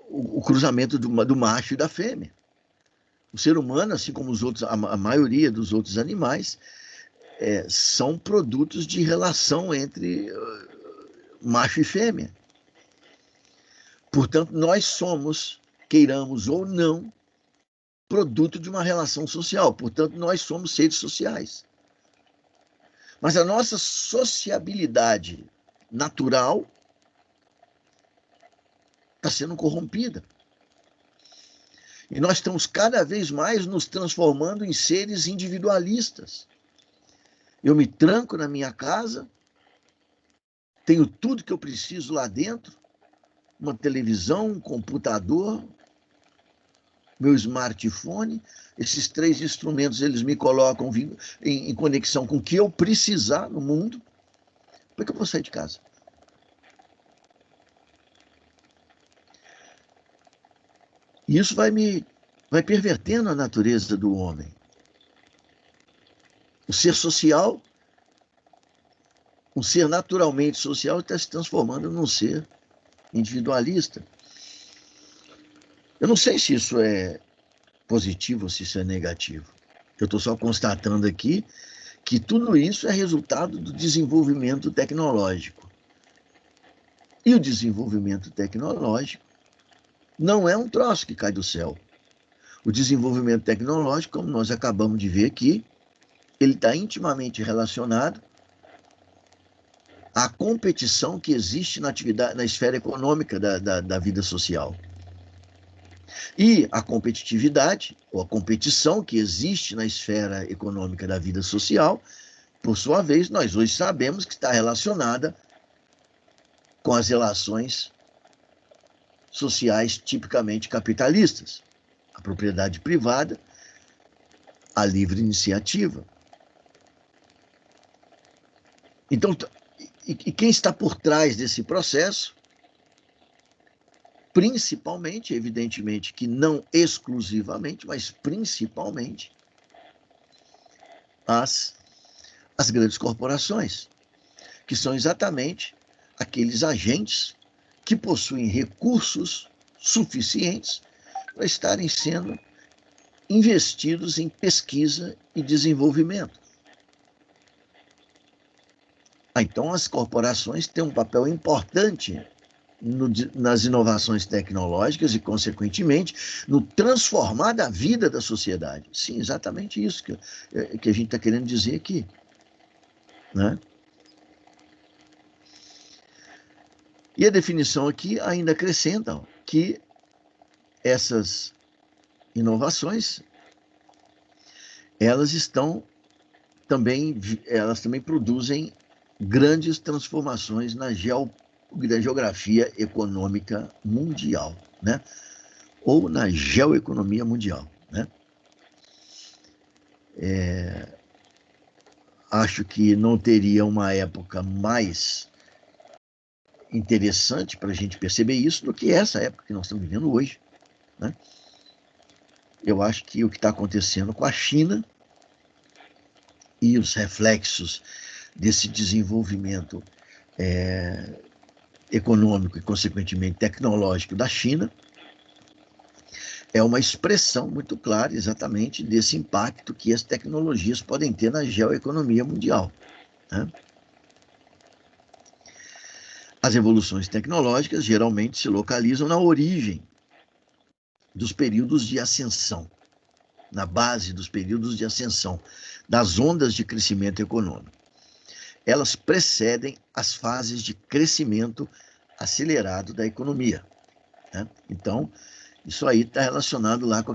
o cruzamento do macho e da fêmea. O ser humano, assim como a maioria dos outros animais, são produtos de relação entre macho e fêmea. Portanto, nós somos, queiramos ou não, produto de uma relação social. Portanto, nós somos seres sociais. Mas a nossa sociabilidade natural está sendo corrompida. E nós estamos cada vez mais nos transformando em seres individualistas. Eu me tranco na minha casa, tenho tudo que eu preciso lá dentro, uma televisão, um computador, meu smartphone, esses 3 instrumentos eles me colocam em conexão com o que eu precisar no mundo. Como é que eu vou sair de casa? E isso vai pervertendo a natureza do homem. O ser social, um ser naturalmente social, está se transformando num ser individualista. Eu não sei se isso é positivo ou se isso é negativo. Eu estou só constatando aqui que tudo isso é resultado do desenvolvimento tecnológico. E o desenvolvimento tecnológico não é um troço que cai do céu. O desenvolvimento tecnológico, como nós acabamos de ver aqui, ele está intimamente relacionado à competição que existe na esfera econômica da vida social. E a competitividade, ou a competição que existe na esfera econômica da vida social, por sua vez, nós hoje sabemos que está relacionada com as relações sociais tipicamente capitalistas, a propriedade privada, a livre iniciativa. Então, e quem está por trás desse processo? Principalmente, evidentemente que não exclusivamente, mas principalmente as grandes corporações, que são exatamente aqueles agentes que possuem recursos suficientes para estarem sendo investidos em pesquisa e desenvolvimento. Então, as corporações têm um papel importante nas inovações tecnológicas e, consequentemente, no transformar da vida da sociedade. Sim, exatamente isso que a gente está querendo dizer aqui. Né? E a definição aqui ainda acrescenta que essas inovações, elas também produzem grandes transformações na geografia econômica mundial, né? Ou na geoeconomia mundial, né? Acho que não teria uma época mais interessante para a gente perceber isso do que essa época que nós estamos vivendo hoje, né? Eu acho que o que está acontecendo com a China e os reflexos desse desenvolvimento econômico e, consequentemente, tecnológico da China é uma expressão muito clara exatamente desse impacto que as tecnologias podem ter na geoeconomia mundial, né? As revoluções tecnológicas geralmente se localizam na origem dos períodos de ascensão, na base dos períodos de ascensão, das ondas de crescimento econômico. Elas precedem as fases de crescimento acelerado da economia, né? Então, isso aí está relacionado lá com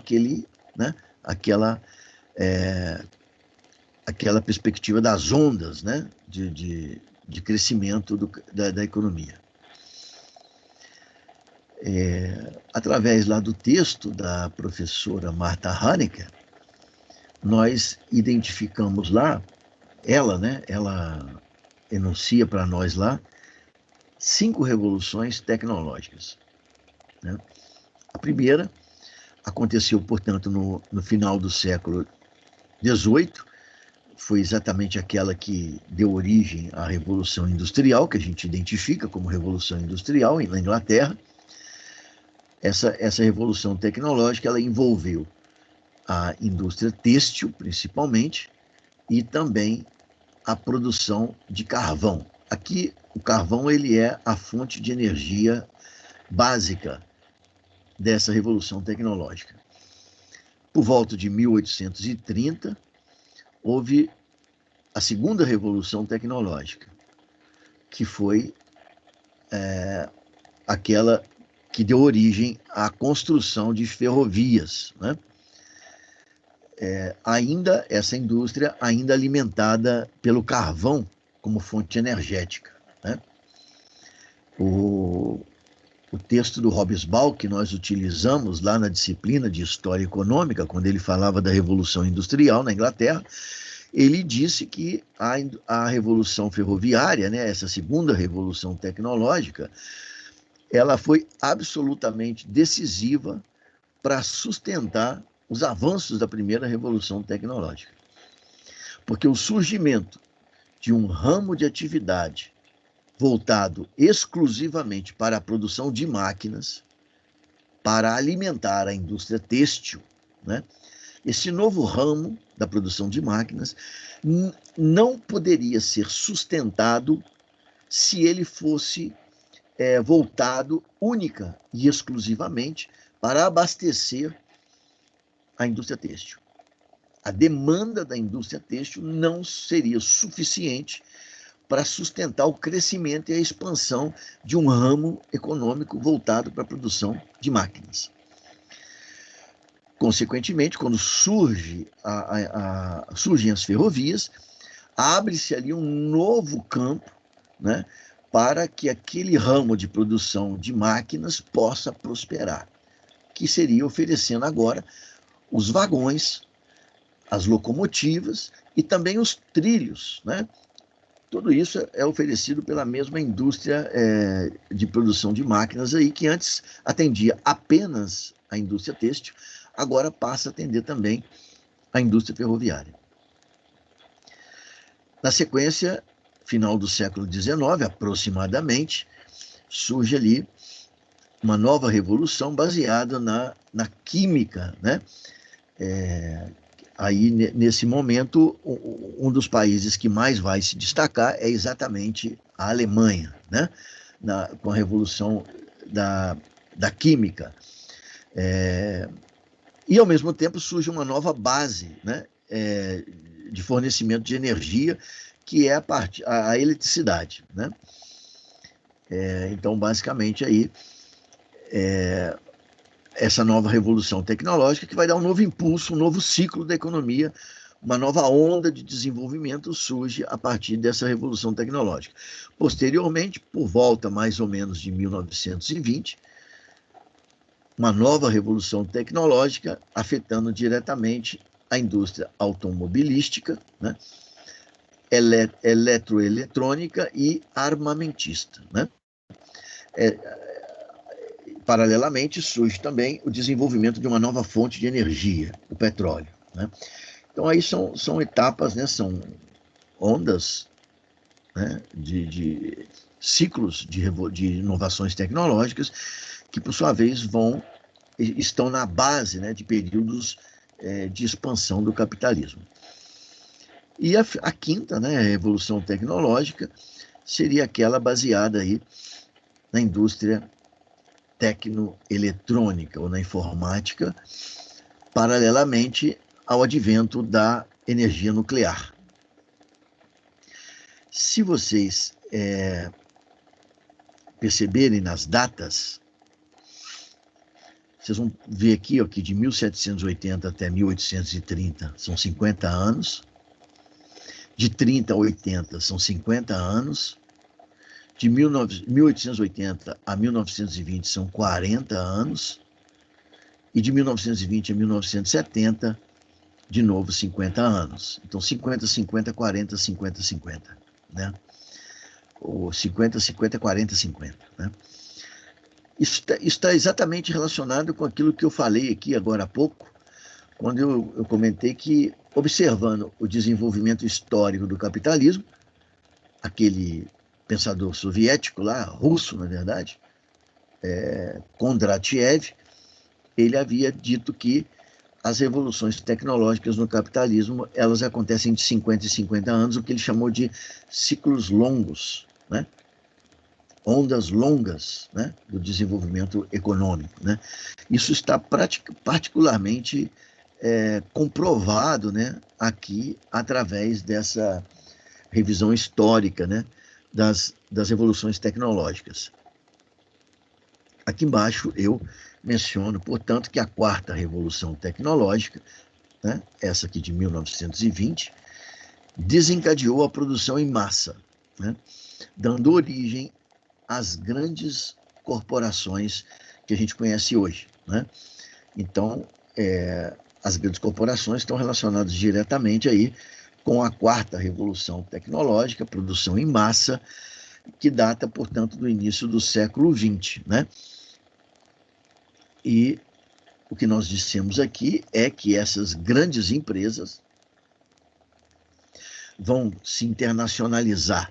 aquela perspectiva das ondas, né, de crescimento da economia. Através lá do texto da professora Martha Honecker, nós identificamos lá, ela enuncia para nós lá 5 revoluções tecnológicas, né? A primeira aconteceu, portanto, no final do século XVIII, foi exatamente aquela que deu origem à Revolução Industrial, que a gente identifica como Revolução Industrial na Inglaterra. Essa revolução tecnológica, ela envolveu a indústria têxtil, principalmente, e também a produção de carvão. Aqui, o carvão ele é a fonte de energia básica dessa revolução tecnológica. Por volta de 1830, houve a segunda revolução tecnológica, que foi aquela que deu origem à construção de ferrovias, né? Essa indústria ainda alimentada pelo carvão como fonte energética, né? O texto do Hobsbawm, que nós utilizamos lá na disciplina de História Econômica, quando ele falava da Revolução Industrial na Inglaterra, ele disse que a Revolução Ferroviária, né, essa segunda revolução tecnológica, ela foi absolutamente decisiva para sustentar os avanços da primeira revolução tecnológica. Porque o surgimento de um ramo de atividade voltado exclusivamente para a produção de máquinas, para alimentar a indústria têxtil, né? Esse novo ramo da produção de máquinas não poderia ser sustentado se ele fosse voltado única e exclusivamente para abastecer a indústria têxtil. A demanda da indústria têxtil não seria suficiente para sustentar o crescimento e a expansão de um ramo econômico voltado para a produção de máquinas. Consequentemente, quando surgem as ferrovias, abre-se ali um novo campo, né, para que aquele ramo de produção de máquinas possa prosperar, que seria oferecendo agora os vagões, as locomotivas e também os trilhos, né? Tudo isso é oferecido pela mesma indústria de produção de máquinas aí, que antes atendia apenas a indústria têxtil, agora passa a atender também a indústria ferroviária. Na sequência, final do século XIX, aproximadamente, surge ali uma nova revolução baseada na química, né? Aí, nesse momento, um dos países que mais vai se destacar é exatamente a Alemanha, né? Com a revolução da química. E, ao mesmo tempo, surge uma nova base, né, de fornecimento de energia, que é a eletricidade, né? Então, basicamente, aí, essa nova revolução tecnológica que vai dar um novo impulso, um novo ciclo da economia, uma nova onda de desenvolvimento surge a partir dessa revolução tecnológica. Posteriormente, por volta mais ou menos de 1920, uma nova revolução tecnológica afetando diretamente a indústria automobilística, né, eletroeletrônica e armamentista, né? Paralelamente, surge também o desenvolvimento de uma nova fonte de energia, o petróleo, né? Então, aí são etapas, né? São ondas, né, de ciclos de inovações tecnológicas que, por sua vez, estão na base, né, de períodos de expansão do capitalismo. E a quinta, né, a revolução tecnológica, seria aquela baseada aí na indústria tecnoeletrônica ou na informática, paralelamente ao advento da energia nuclear. Se vocês perceberem nas datas, vocês vão ver aqui, ó, que de 1780 até 1830 são 50 anos, de 30 a 80 são 50 anos, de 1880 a 1920 são 40 anos, e de 1920 a 1970, de novo, 50 anos. Então, 50, 50, 40, 50, 50, né? Ou 50, 50, 40, 50, né? Isso está exatamente relacionado com aquilo que eu falei aqui agora há pouco, quando eu comentei que, observando o desenvolvimento histórico do capitalismo, aquele pensador soviético lá, russo, na verdade, Kondratiev, ele havia dito que as revoluções tecnológicas no capitalismo, elas acontecem de 50 em 50 anos, o que ele chamou de ciclos longos, né? Ondas longas, né, do desenvolvimento econômico, né? Isso está particularmente comprovado, né, aqui através dessa revisão histórica, né, das revoluções tecnológicas. Aqui embaixo eu menciono, portanto, que a quarta revolução tecnológica, né, essa aqui de 1920, desencadeou a produção em massa, né, dando origem às grandes corporações que a gente conhece hoje, né? Então, as grandes corporações estão relacionadas diretamente aí com a quarta revolução tecnológica, produção em massa, que data, portanto, do início do século XX, né? E o que nós dissemos aqui é que essas grandes empresas vão se internacionalizar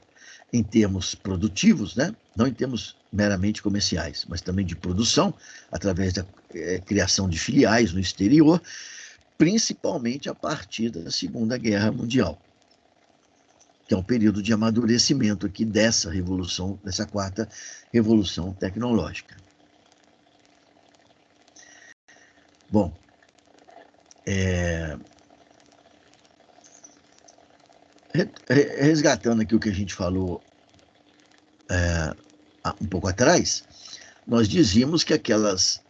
em termos produtivos, né? Não em termos meramente comerciais, mas também de produção, através da criação de filiais no exterior, principalmente a partir da Segunda Guerra Mundial, que é um período de amadurecimento aqui dessa revolução, dessa quarta revolução tecnológica. Bom, resgatando aqui o que a gente falou um pouco atrás, nós dizíamos que aquelas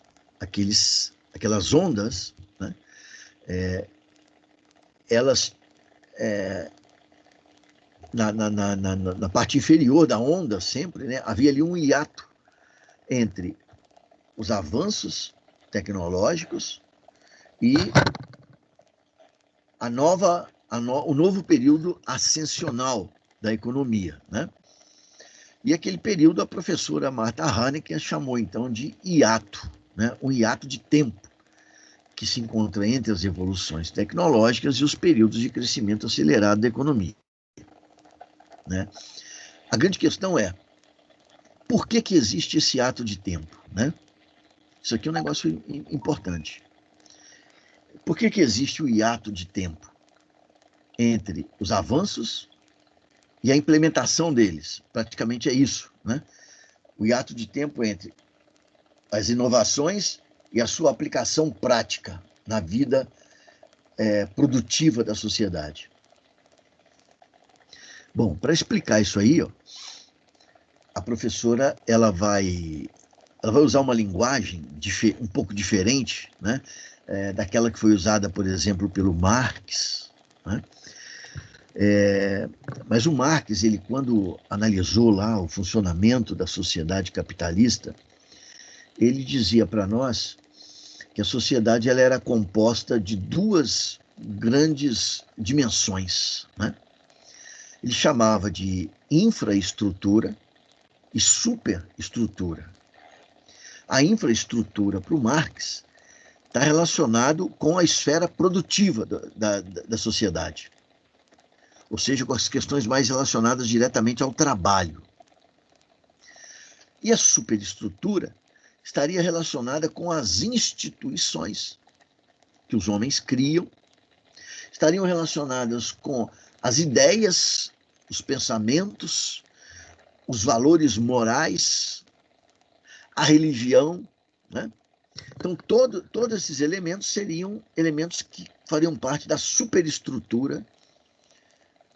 ondas, né, elas, na parte inferior da onda, sempre, né, havia ali um hiato entre os avanços tecnológicos e o novo período ascensional da economia, né? E aquele período a professora Martha Haneke chamou então de hiato, né? Um hiato de tempo que se encontra entre as evoluções tecnológicas e os períodos de crescimento acelerado da economia, né? A grande questão é, por que existe esse hiato de tempo, né? Isso aqui é um negócio importante. Por que existe o hiato de tempo entre os avanços e a implementação deles? Praticamente é isso, né? O hiato de tempo entre as inovações e a sua aplicação prática na vida produtiva da sociedade. Bom, para explicar isso aí, ó, a professora ela vai usar uma linguagem um pouco diferente, né, daquela que foi usada, por exemplo, pelo Marx, né? Mas o Marx, ele, quando analisou lá o funcionamento da sociedade capitalista, ele dizia para nós que a sociedade ela era composta de duas grandes dimensões, né? Ele chamava de infraestrutura e superestrutura. A infraestrutura, para o Marx, está relacionado com a esfera produtiva da sociedade, ou seja, com as questões mais relacionadas diretamente ao trabalho. E a superestrutura estaria relacionada com as instituições que os homens criam, estariam relacionadas com as ideias, os pensamentos, os valores morais a religião, né? Então, todos esses elementos seriam elementos que fariam parte da superestrutura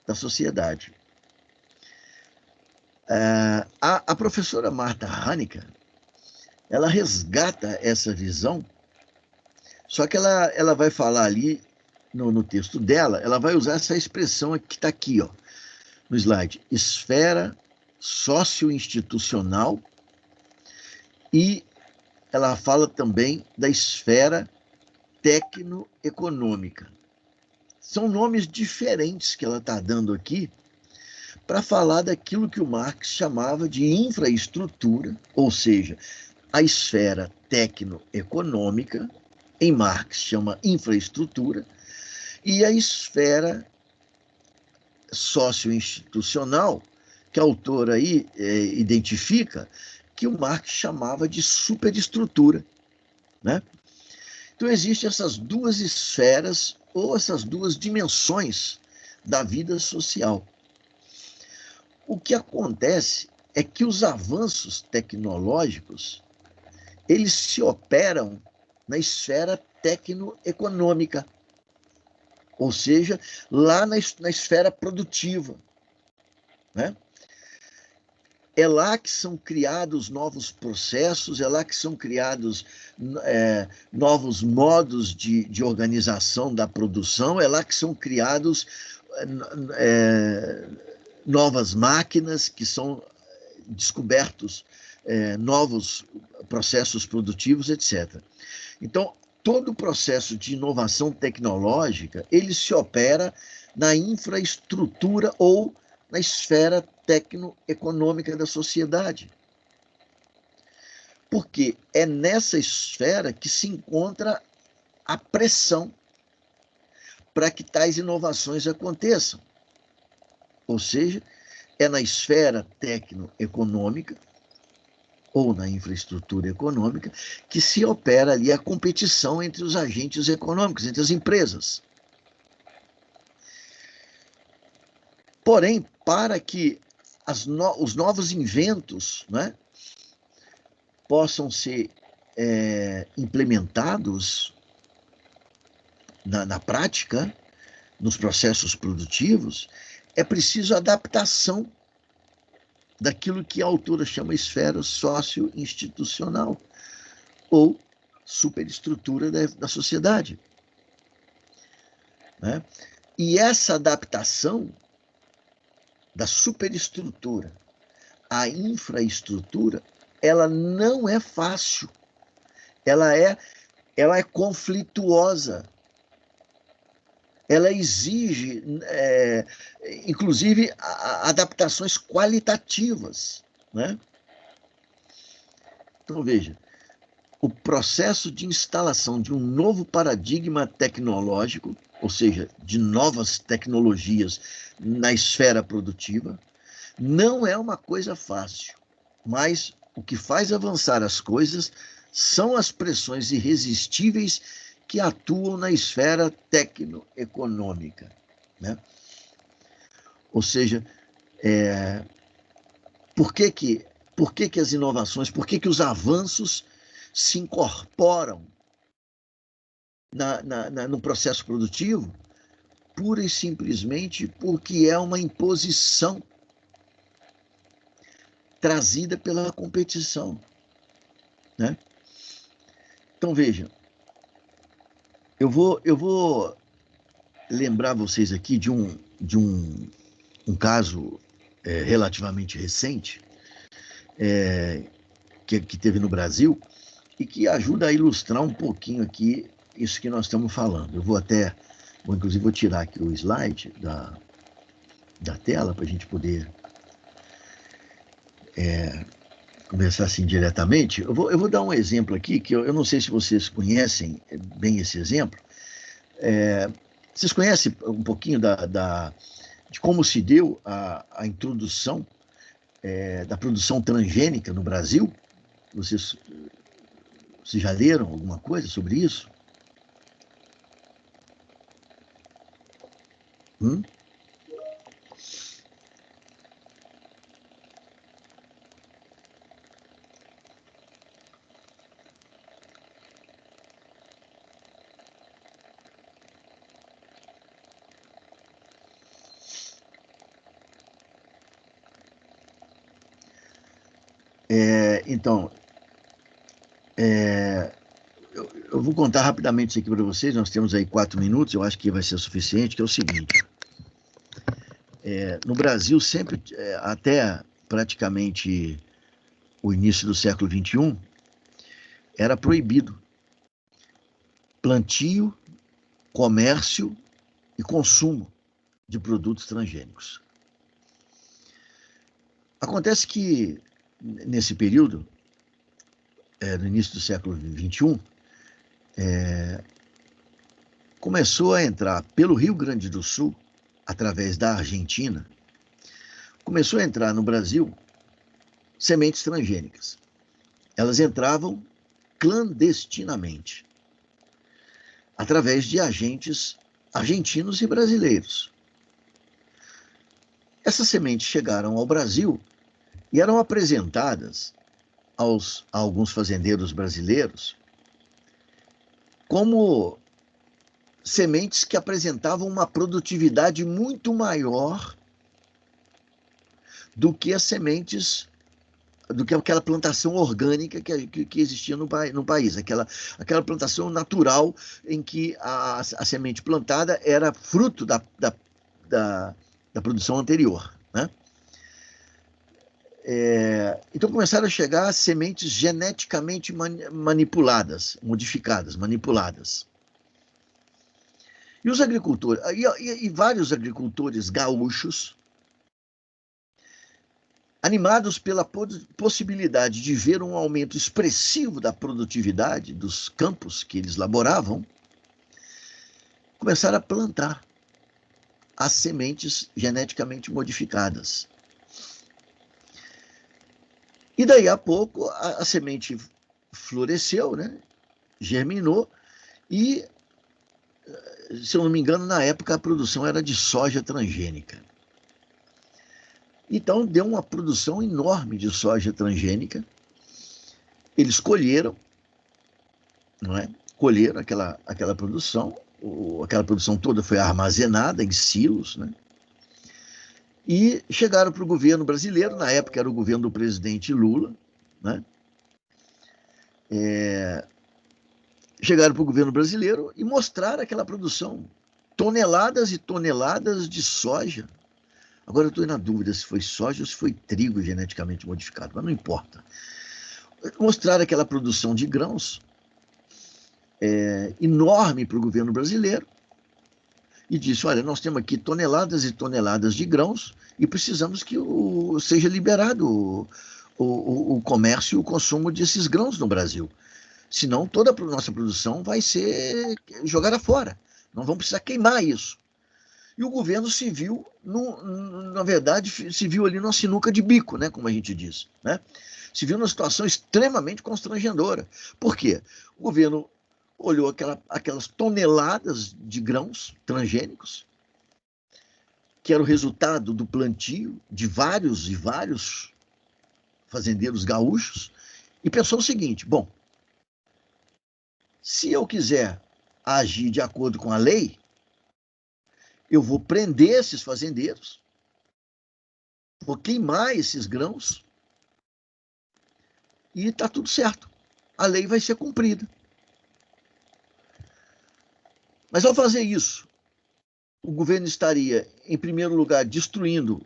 da sociedade. A professora Marta Hanecker, ela resgata essa visão, só que ela vai falar ali, no texto dela, ela vai usar essa expressão que está aqui, ó, no slide, esfera socioinstitucional, e ela fala também da esfera tecnoeconômica. São nomes diferentes que ela está dando aqui para falar daquilo que o Marx chamava de infraestrutura, ou seja, a esfera tecnoeconômica, em Marx chama infraestrutura, e a esfera socioinstitucional, que a autora aí identifica, que o Marx chamava de superestrutura, né? Então, existem essas duas esferas ou essas duas dimensões da vida social. O que acontece é que os avanços tecnológicos, eles se operam na esfera tecnoeconômica, ou seja, lá na esfera produtiva, né? É lá que são criados novos processos, é lá que são criados novos modos de organização da produção, é lá que são criados novas máquinas, que são descobertos novos processos produtivos, etc. Então, todo o processo de inovação tecnológica, ele se opera na infraestrutura ou na esfera tecnoeconômica da sociedade. Porque é nessa esfera que se encontra a pressão para que tais inovações aconteçam. Ou seja, é na esfera tecnoeconômica ou na infraestrutura econômica que se opera ali a competição entre os agentes econômicos, entre as empresas. Porém, para que os novos inventos, né, possam ser implementados na prática, nos processos produtivos, é preciso adaptação daquilo que a autora chama esfera socio-institucional ou superestrutura da sociedade, né? E essa adaptação da superestrutura à infraestrutura, ela não é fácil, ela é conflituosa, ela exige, inclusive, adaptações qualitativas, né? Então, veja, o processo de instalação de um novo paradigma tecnológico, ou seja, de novas tecnologias na esfera produtiva, não é uma coisa fácil, mas o que faz avançar as coisas são as pressões irresistíveis que atuam na esfera tecnoeconômica, né? Ou seja, por que as inovações, por que os avanços se incorporam no processo produtivo? Pura e simplesmente porque é uma imposição trazida pela competição, né? Então, veja, eu vou lembrar vocês aqui de um caso relativamente recente que teve no Brasil e que ajuda a ilustrar um pouquinho aqui isso que nós estamos falando. Inclusive, vou tirar aqui o slide da tela para a gente poder conversar assim diretamente. Eu vou dar um exemplo aqui, que eu não sei se vocês conhecem bem esse exemplo. Vocês conhecem um pouquinho de como se deu a introdução da produção transgênica no Brasil? Vocês já leram alguma coisa sobre isso? Então, eu vou contar rapidamente isso aqui para vocês. Nós temos aí 4 minutos, eu acho que vai ser suficiente, que é o seguinte. No Brasil, sempre, até praticamente o início do século XXI, era proibido plantio, comércio e consumo de produtos transgênicos. Acontece que, nesse período, no início do século XXI, começou a entrar pelo Rio Grande do Sul, através da Argentina, começou a entrar no Brasil sementes transgênicas. Elas entravam clandestinamente, através de agentes argentinos e brasileiros. Essas sementes chegaram ao Brasil e eram apresentadas a alguns fazendeiros brasileiros como sementes que apresentavam uma produtividade muito maior do que as sementes, do que aquela plantação orgânica que existia no país, aquela plantação natural em que a semente plantada era fruto da produção anterior, né? Então começaram a chegar sementes geneticamente manipuladas, modificadas, manipuladas. E os agricultores, e vários agricultores gaúchos, animados pela possibilidade de ver um aumento expressivo da produtividade dos campos que eles laboravam, começaram a plantar as sementes geneticamente modificadas. E daí a pouco a semente floresceu, né? Germinou e, se eu não me engano, na época a produção era de soja transgênica. Então deu uma produção enorme de soja transgênica. Eles colheram, não é? Colheram aquela produção, aquela produção toda foi armazenada em silos, né? E chegaram para o governo brasileiro, na época era o governo do presidente Lula, né? Chegaram para o governo brasileiro e mostraram aquela produção, toneladas e toneladas de soja. Agora eu estou na dúvida se foi soja ou se foi trigo geneticamente modificado, mas não importa. Mostraram aquela produção de grãos enorme para o governo brasileiro e disse, olha, nós temos aqui toneladas e toneladas de grãos e precisamos que seja liberado o comércio e o consumo desses grãos no Brasil. Senão toda a nossa produção vai ser jogada fora. Nós vamos precisar queimar isso. E o governo se viu, na verdade, se viu ali numa sinuca de bico, né, como a gente diz, né? Se viu numa situação extremamente constrangedora. Por quê? O governo olhou aquelas toneladas de grãos transgênicos, que era o resultado do plantio de vários e vários fazendeiros gaúchos, e pensou o seguinte, bom, se eu quiser agir de acordo com a lei, eu vou prender esses fazendeiros, vou queimar esses grãos e está tudo certo. A lei vai ser cumprida. Mas ao fazer isso, o governo estaria, em primeiro lugar, destruindo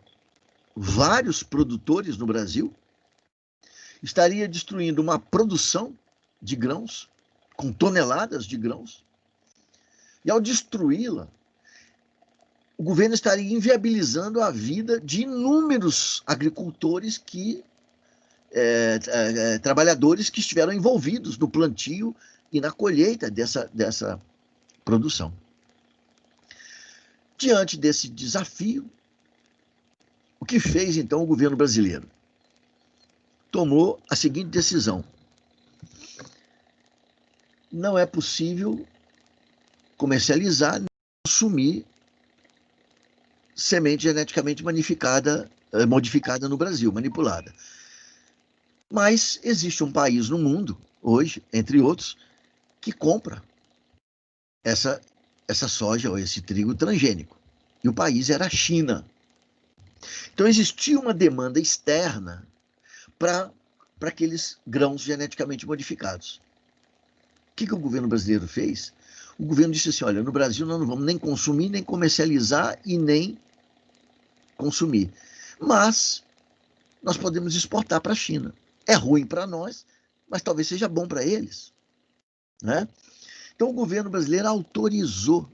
vários produtores no Brasil, estaria destruindo uma produção de grãos, com toneladas de grãos, e ao destruí-la, o governo estaria inviabilizando a vida de inúmeros agricultores trabalhadores que estiveram envolvidos no plantio e na colheita dessa produção. Diante desse desafio, o que fez então o governo brasileiro? Tomou a seguinte decisão: não é possível comercializar nem consumir semente geneticamente modificada no Brasil, manipulada. Mas existe um país no mundo, hoje, entre outros, que compra essa soja ou esse trigo transgênico. E o país era a China. Então existia uma demanda externa para para aqueles grãos geneticamente modificados. O que o governo brasileiro fez? O governo disse assim, olha, no Brasil nós não vamos nem consumir, nem comercializar e nem consumir. Mas nós podemos exportar para a China. É ruim para nós, mas talvez seja bom para eles, né? Então o governo brasileiro autorizou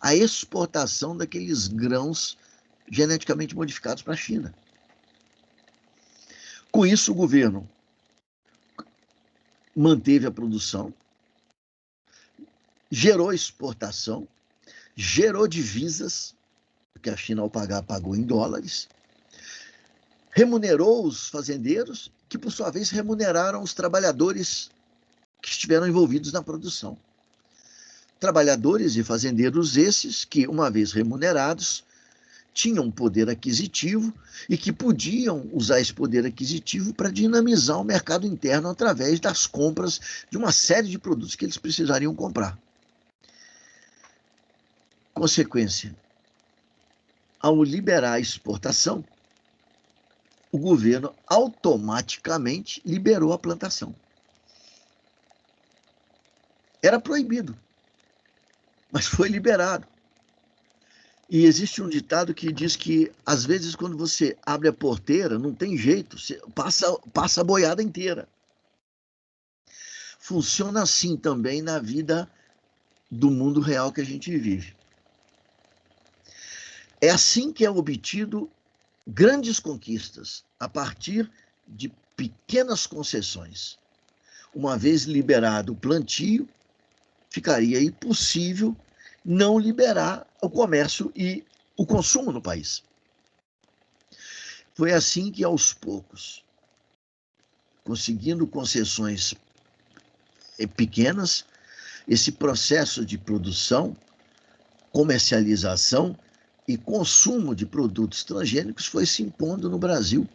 a exportação daqueles grãos geneticamente modificados para a China. Com isso, o governo manteve a produção, gerou exportação, gerou divisas, porque a China, ao pagar, pagou em dólares, remunerou os fazendeiros, que, por sua vez, remuneraram os trabalhadores que estiveram envolvidos na produção. Trabalhadores e fazendeiros esses que, uma vez remunerados, tinham poder aquisitivo e que podiam usar esse poder aquisitivo para dinamizar o mercado interno através das compras de uma série de produtos que eles precisariam comprar. Consequência, ao liberar a exportação, o governo automaticamente liberou a plantação. Era proibido, mas foi liberado. E existe um ditado que diz que, às vezes, quando você abre a porteira, não tem jeito, você passa a boiada inteira. Funciona assim também na vida do mundo real que a gente vive. É assim que é obtido grandes conquistas, a partir de pequenas concessões. Uma vez liberado o plantio, ficaria impossível não liberar o comércio e o consumo no país. Foi assim que, aos poucos, conseguindo concessões pequenas, esse processo de produção, comercialização e consumo de produtos transgênicos foi se impondo no Brasil,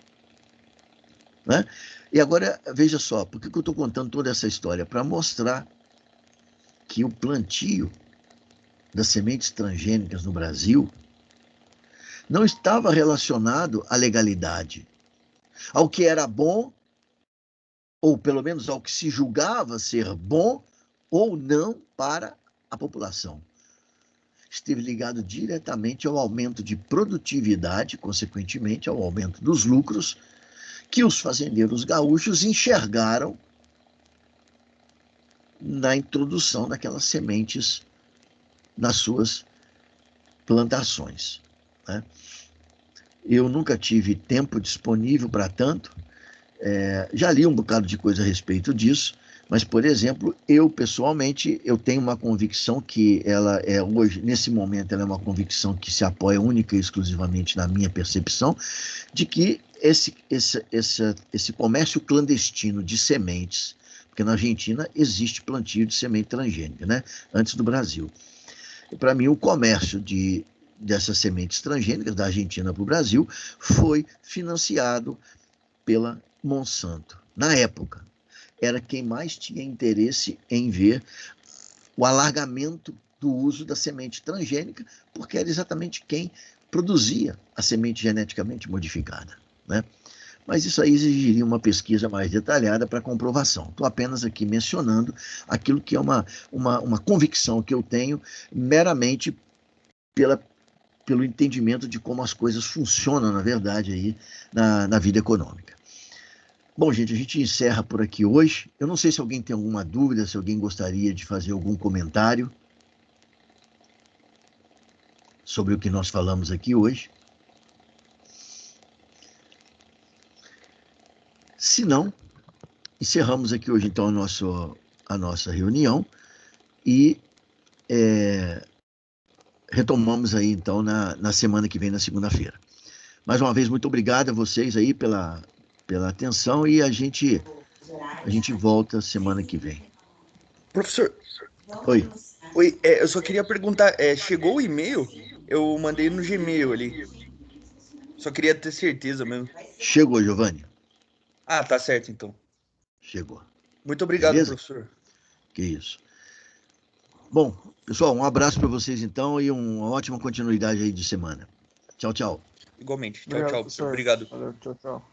né? E agora, veja só, por que eu estou contando toda essa história? Para mostrar que o plantio das sementes transgênicas no Brasil não estava relacionado à legalidade, ao que era bom, ou pelo menos ao que se julgava ser bom ou não para a população. Esteve ligado diretamente ao aumento de produtividade, consequentemente ao aumento dos lucros, que os fazendeiros gaúchos enxergaram na introdução daquelas sementes nas suas plantações, né? Eu nunca tive tempo disponível para tanto, já li um bocado de coisa a respeito disso, mas, por exemplo, eu pessoalmente, eu tenho uma convicção que ela é hoje, nesse momento, ela é uma convicção que se apoia única e exclusivamente na minha percepção, de que esse comércio clandestino de sementes, porque na Argentina existe plantio de semente transgênica, né? Antes do Brasil. Para mim, o comércio dessas sementes transgênicas da Argentina para o Brasil foi financiado pela Monsanto. Na época, era quem mais tinha interesse em ver o alargamento do uso da semente transgênica, porque era exatamente quem produzia a semente geneticamente modificada, né? Mas isso aí exigiria uma pesquisa mais detalhada para comprovação. Estou apenas aqui mencionando aquilo que é uma convicção que eu tenho meramente pelo entendimento de como as coisas funcionam, na verdade, aí, na vida econômica. Bom, gente, a gente encerra por aqui hoje. Eu não sei se alguém tem alguma dúvida, se alguém gostaria de fazer algum comentário sobre o que nós falamos aqui hoje. Se não, encerramos aqui hoje, então, a nossa reunião e retomamos aí, então, na semana que vem, na segunda-feira. Mais uma vez, muito obrigado a vocês aí pela atenção e a gente volta semana que vem. Professor. Oi. Oi, eu só queria perguntar, chegou o e-mail? Eu mandei no Gmail ali. Só queria ter certeza mesmo. Chegou, Giovanni. Ah, tá certo, então. Chegou. Muito obrigado, beleza? Professor. Que isso. Bom, pessoal, um abraço para vocês, então, e uma ótima continuidade aí de semana. Tchau, tchau. Igualmente. Tchau, Obrigado, tchau, professor. Obrigado. Valeu, tchau, tchau.